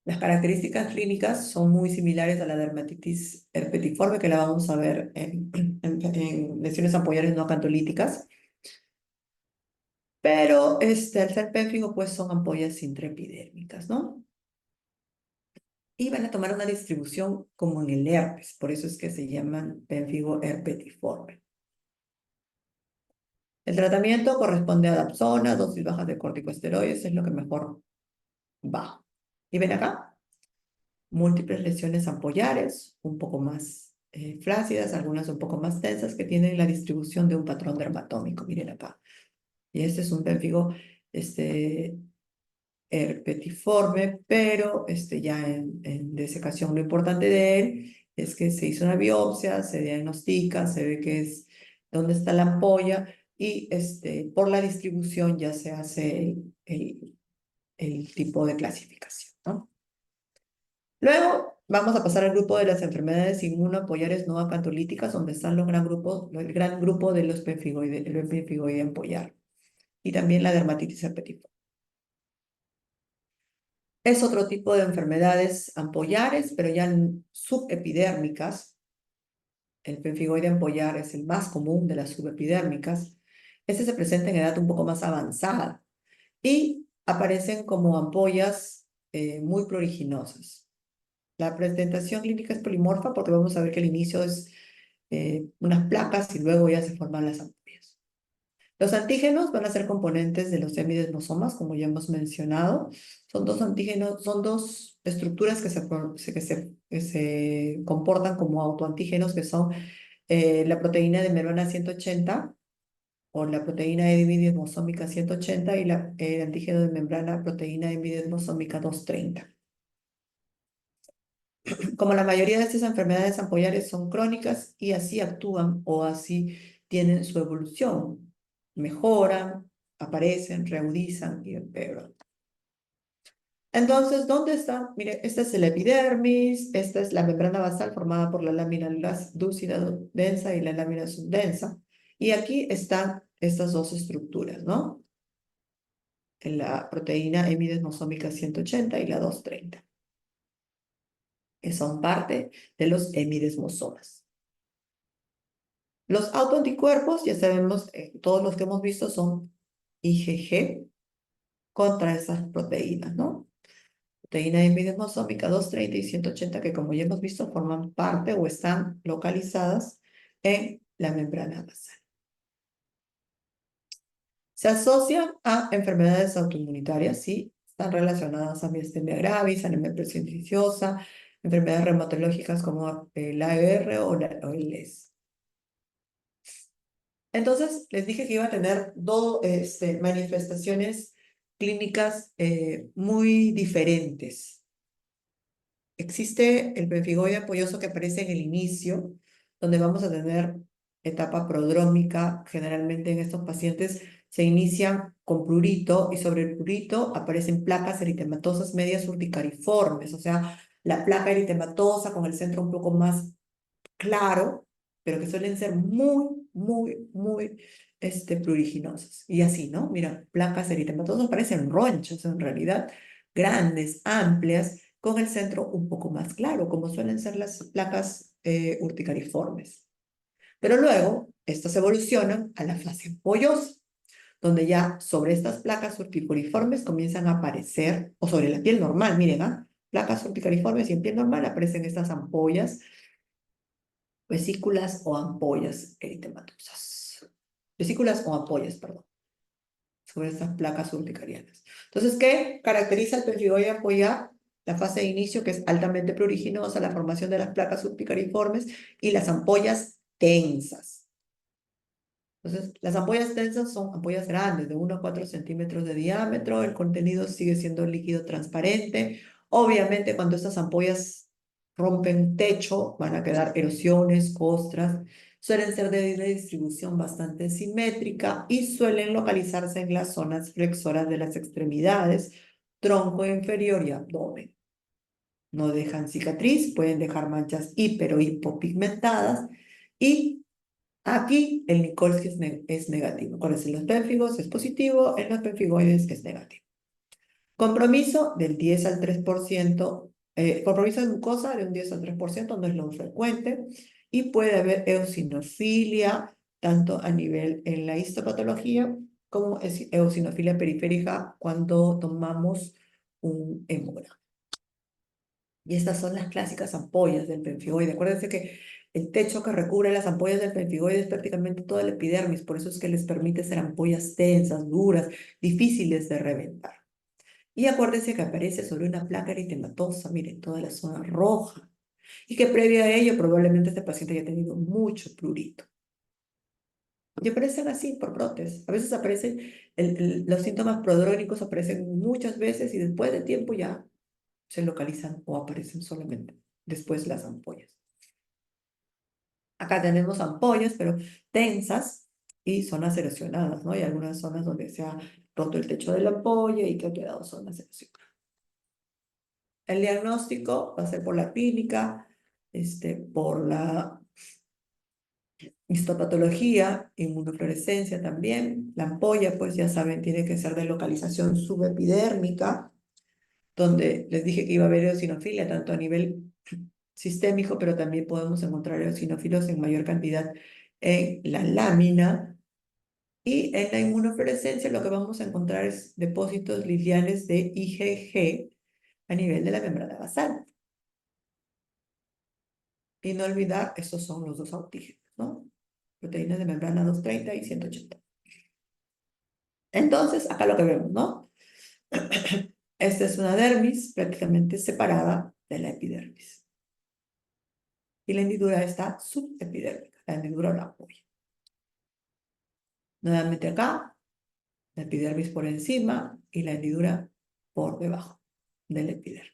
Las características clínicas son muy similares a la dermatitis herpetiforme, que la vamos a ver en lesiones ampollares no acantolíticas. Pero al ser pénfigo, pues son ampollas intraepidérmicas, ¿no? Y van a tomar una distribución como en el herpes, por eso es que se llaman pénfigo herpetiforme. El tratamiento corresponde a dapsona, dosis bajas de corticosteroides, es lo que mejor va. Y ven acá, múltiples lesiones ampollares, un poco más flácidas, algunas un poco más tensas, que tienen la distribución de un patrón dermatómico, miren acá. Y este es un pénfigo, herpetiforme, pero ya en desecación. Lo importante de él es que se hizo una biopsia, se diagnostica, se ve que es dónde está la ampolla y por la distribución ya se hace el tipo de clasificación, ¿no? Luego Vamos a pasar al grupo de las enfermedades inmunoapoyares no acantolíticas, donde están el gran grupo de los pemfigoides, el pemfigoide ampollar, y también la dermatitis herpetiforme. Es otro tipo de enfermedades ampollares, pero ya subepidérmicas. El pemfigoide ampollar es el más común de las subepidérmicas. Este se presenta en edad un poco más avanzada y aparecen como ampollas muy pruriginosas. La presentación clínica es polimorfa porque vamos a ver que al inicio es unas placas y luego ya se forman las ampollas. Los antígenos van a ser componentes de los hemidesmosomas, como ya hemos mencionado. Son dos antígenos, son dos estructuras que se comportan como autoantígenos, que son la proteína de membrana 180 o la proteína hemidesmosómica 180 y el antígeno de membrana proteína hemidesmosómica 230. Como la mayoría de estas enfermedades ampollares son crónicas y así actúan o así tienen su evolución, mejoran, aparecen, reagudizan y empeoran. Entonces, ¿dónde está? Mire, esta es el epidermis, esta es la membrana basal formada por la lámina lúcida densa y la lámina subdensa. Y aquí están estas dos estructuras, ¿no? En la proteína hemidesmosómica 180 y la 230, que son parte de los hemidesmosomas. Los autoanticuerpos, ya sabemos, todos los que hemos visto son IgG contra esas proteínas, ¿no? Proteína hemidesmosómica 230 y 180, que como ya hemos visto, forman parte o están localizadas en la membrana basal. Se asocian a enfermedades autoinmunitarias, sí, están relacionadas a miastenia gravis, anemia perniciosa, enfermedades reumatológicas como el AR o el LES. Entonces, les dije que iba a tener dos manifestaciones clínicas muy diferentes. Existe el pemfigoide apoyoso que aparece en el inicio, donde vamos a tener etapa prodrómica. Generalmente en estos pacientes se inician con prurito y sobre el prurito aparecen placas eritematosas medias urticariformes, o sea, la placa eritematosa con el centro un poco más claro, pero que suelen ser muy pruriginosas. Y así, ¿no? Mira, placas eritematosas parecen ronchas en realidad, grandes, amplias, con el centro un poco más claro, como suelen ser las placas urticariformes. Pero luego, estas evolucionan a la fase ampollosa, donde ya sobre estas placas urticariformes comienzan a aparecer, o sobre la piel normal, miren, ¿ah? Placas urticariformes y en piel normal aparecen estas ampollas, vesículas o ampollas eritematosas. Vesículas o ampollas, perdón, sobre estas placas urticarianas. Entonces, ¿qué caracteriza el pemfigoide ampollar? La fase de inicio, que es altamente pruriginosa, la formación de las placas urticariformes y las ampollas tensas. Entonces, las ampollas tensas son ampollas grandes, de 1 a 4 centímetros de diámetro, el contenido sigue siendo líquido transparente. Obviamente, cuando estas ampollas rompen techo, van a quedar erosiones, costras, suelen ser de una distribución bastante simétrica y suelen localizarse en las zonas flexoras de las extremidades, tronco inferior y abdomen. No dejan cicatriz, pueden dejar manchas hiper o hipopigmentadas y aquí el Nikolsky es negativo. Con los pérfigos es positivo, en los pemfigoides es negativo. Compromiso del 10 al 3%, compromiso de mucosa de un 10 al 3%, no es lo frecuente, y puede haber eosinofilia, tanto a nivel en la histopatología como eosinofilia periférica cuando tomamos un hemograma. Y estas son las clásicas ampollas del pemfigoide. Acuérdense que el techo que recubre las ampollas del pemfigoide es prácticamente toda la epidermis, por eso es que les permite ser ampollas tensas, duras, difíciles de reventar. Y acuérdense que aparece sobre una placa eritematosa, miren, toda la zona roja, y que previo a ello probablemente este paciente haya tenido mucho prurito. Y aparecen así por brotes. A veces aparecen, los síntomas prodrómicos aparecen muchas veces y después de tiempo ya se localizan o aparecen solamente después las ampollas. Acá tenemos ampollas, pero tensas y zonas erosionadas, ¿no? Hay algunas zonas donde se ha roto el techo de la ampolla y que ha quedado zonas erosionadas. El diagnóstico va a ser por la clínica, por la histopatología, inmunofluorescencia también. La ampolla, pues ya saben, tiene que ser de localización subepidérmica, donde les dije que iba a haber eosinofilia, tanto a nivel sistémico, pero también podemos encontrar eosinófilos en mayor cantidad en la lámina. Y en la inmunofluorescencia lo que vamos a encontrar es depósitos lineales de IgG a nivel de la membrana basal. Y no olvidar, estos son los dos antígenos, ¿no? Proteínas de membrana 230 y 180. Entonces, acá lo que vemos, ¿no? Esta es una dermis prácticamente separada de la epidermis. Y la hendidura está subepidérmica, la hendidura o la ampolla. Nuevamente acá, la epidermis por encima y la hendidura por debajo de la epidermis.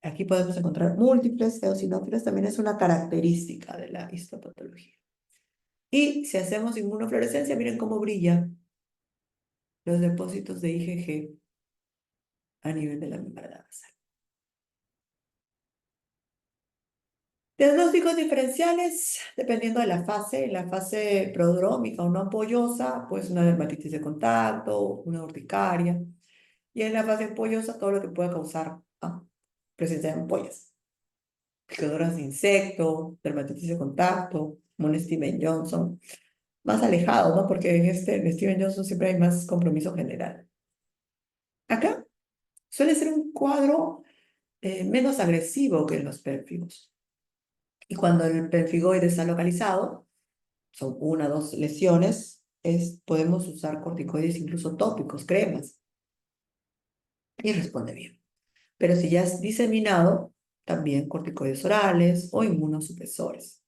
Aquí podemos encontrar múltiples eosinófilos, también es una característica de la histopatología. Y si hacemos inmunofluorescencia, miren cómo brillan los depósitos de IgG a nivel de la membrana basal. Diagnósticos diferenciales, dependiendo de la fase prodrómica o no ampollosa, pues una dermatitis de contacto, una urticaria. Y en la fase ampollosa, todo lo que pueda causar presencia de ampollas. Picaduras de insecto, dermatitis de contacto, como en Steven Johnson. Más alejado, ¿no? Porque en Steven Johnson siempre hay más compromiso general. Acá suele ser un cuadro menos agresivo que en los pérfigos. Y cuando el pemfigoide está localizado, son una o dos lesiones, podemos usar corticoides incluso tópicos, cremas, y responde bien. Pero si ya es diseminado, también corticoides orales o inmunosupresores,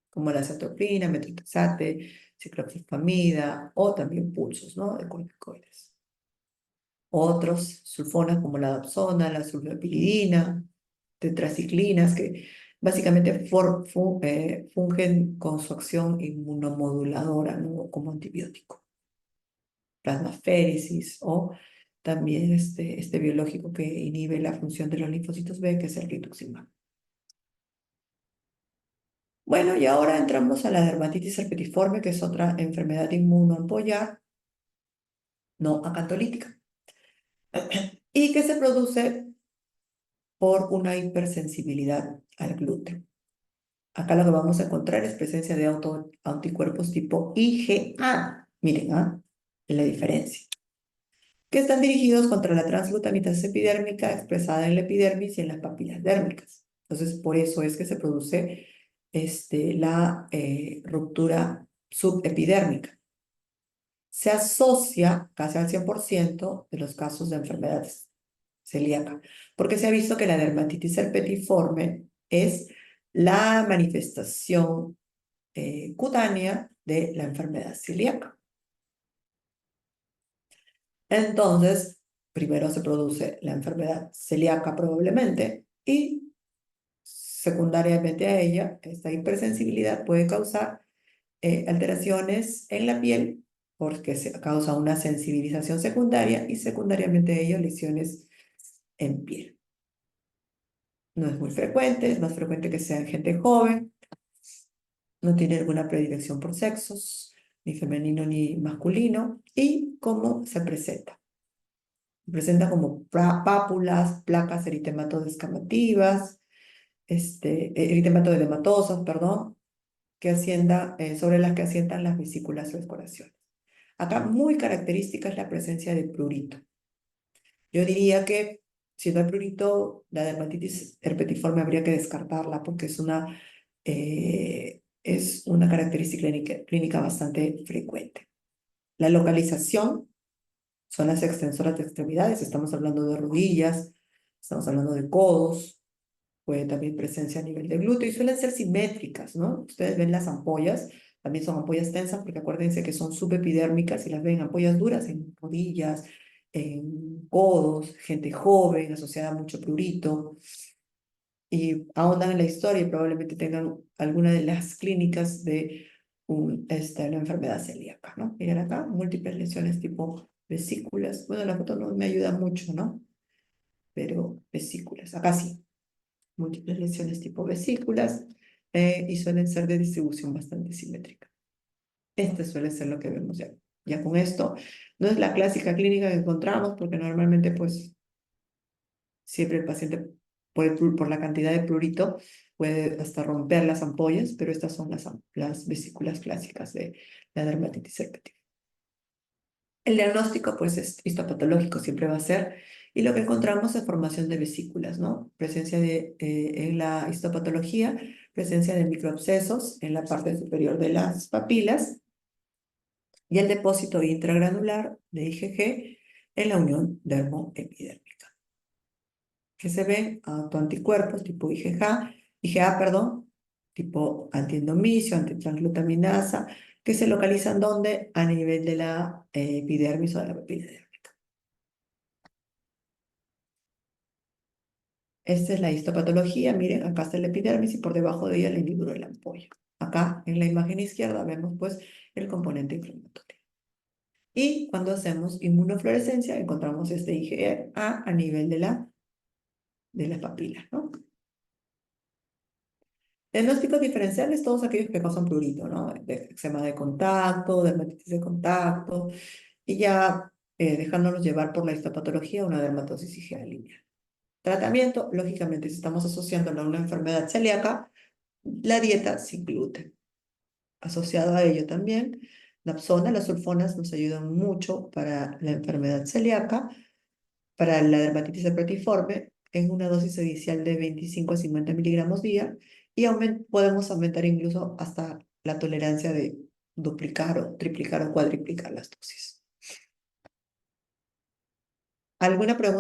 como la cetropina, metotrexate, ciclophosphamida o también pulsos, ¿no? De corticoides. Otros sulfonas como la dapsona, la sulfapiridina, tetraciclinas, que básicamente fungen con su acción inmunomoduladora, ¿no? Como antibiótico. Plasmaféresis o también este biológico que inhibe la función de los linfocitos B, que es el rituximab. Bueno, y ahora entramos a la dermatitis herpetiforme, que es otra enfermedad inmunoampollar no acantolítica, y que se produce por una hipersensibilidad al gluten. Acá lo que vamos a encontrar es presencia de anticuerpos tipo IgA. Miren, la diferencia. Que están dirigidos contra la transglutamitasa epidérmica expresada en la epidermis y en las papilas dérmicas. Entonces, por eso es que se produce la ruptura subepidérmica. Se asocia casi al 100% de los casos de enfermedades celíaca, porque se ha visto que la dermatitis herpetiforme es la manifestación cutánea de la enfermedad celíaca. Entonces, primero se produce la enfermedad celíaca probablemente y secundariamente a ella, esta hipersensibilidad puede causar alteraciones en la piel porque se causa una sensibilización secundaria y secundariamente a ello lesiones en piel. No es muy frecuente, es más frecuente que sea en gente joven, no tiene alguna predilección por sexos, ni femenino ni masculino. ¿Y cómo se presenta? Se presenta como pápulas, placas eritematoso-descamativas, eritematoedematosas, perdón, sobre las que asientan las vesículas o escoraciones. Acá muy característica es la presencia de prurito. Yo diría que si no hay prurito, la dermatitis herpetiforme habría que descartarla porque es una característica clínica bastante frecuente. La localización son las extensoras de extremidades, estamos hablando de rodillas, estamos hablando de codos, puede también presencia a nivel de glúteo y suelen ser simétricas, ¿no? Ustedes ven las ampollas, también son ampollas tensas porque acuérdense que son subepidérmicas y las ven ampollas duras en rodillas, en codos, gente joven asociada a mucho prurito y ahondan en la historia y probablemente tengan alguna de las clínicas de una enfermedad celíaca, ¿no? Miren acá, múltiples lesiones tipo vesículas. Bueno, la foto no me ayuda mucho, ¿no? pero vesículas. Acá sí, múltiples lesiones tipo vesículas y suelen ser de distribución bastante simétrica. Este suele ser lo que vemos ya. Ya con esto, no es la clásica clínica que encontramos, porque normalmente pues siempre el paciente por la cantidad de prurito puede hasta romper las ampollas, pero estas son las vesículas clásicas de la dermatitis herpética. El diagnóstico, pues, es histopatológico, siempre va a ser, y lo que encontramos es formación de vesículas, ¿no? Presencia en la histopatología, presencia de microabscesos en la parte superior de las papilas y el depósito intragranular de IgG en la unión dermoepidérmica. Que se ven autoanticuerpos tipo IgA, perdón, tipo antiendomicio, antitransglutaminasa, que se localizan ¿dónde? A nivel de la epidermis o de la papila dérmica. Esta es la histopatología, miren, acá está la epidermis y por debajo de ella el hendidura de la ampolla. Acá en la imagen izquierda vemos pues el componente inflamatorio. Y cuando hacemos inmunofluorescencia encontramos este IgA a nivel de las papilas, ¿no? Diagnósticos diferenciales, todos aquellos que causan prurito, ¿no? Eczema de contacto, dermatitis de contacto, y ya dejándonos llevar por la histopatología, una dermatosis IgA lineal. Tratamiento, lógicamente, si estamos asociándolo a una enfermedad celíaca, la dieta sin gluten. Asociado a ello también, Dapsona, las sulfonas nos ayudan mucho para la enfermedad celíaca, para la dermatitis herpetiforme, en una dosis inicial de 25 a 50 miligramos día, y podemos aumentar incluso hasta la tolerancia de duplicar o triplicar o cuadriplicar las dosis. ¿Alguna pregunta?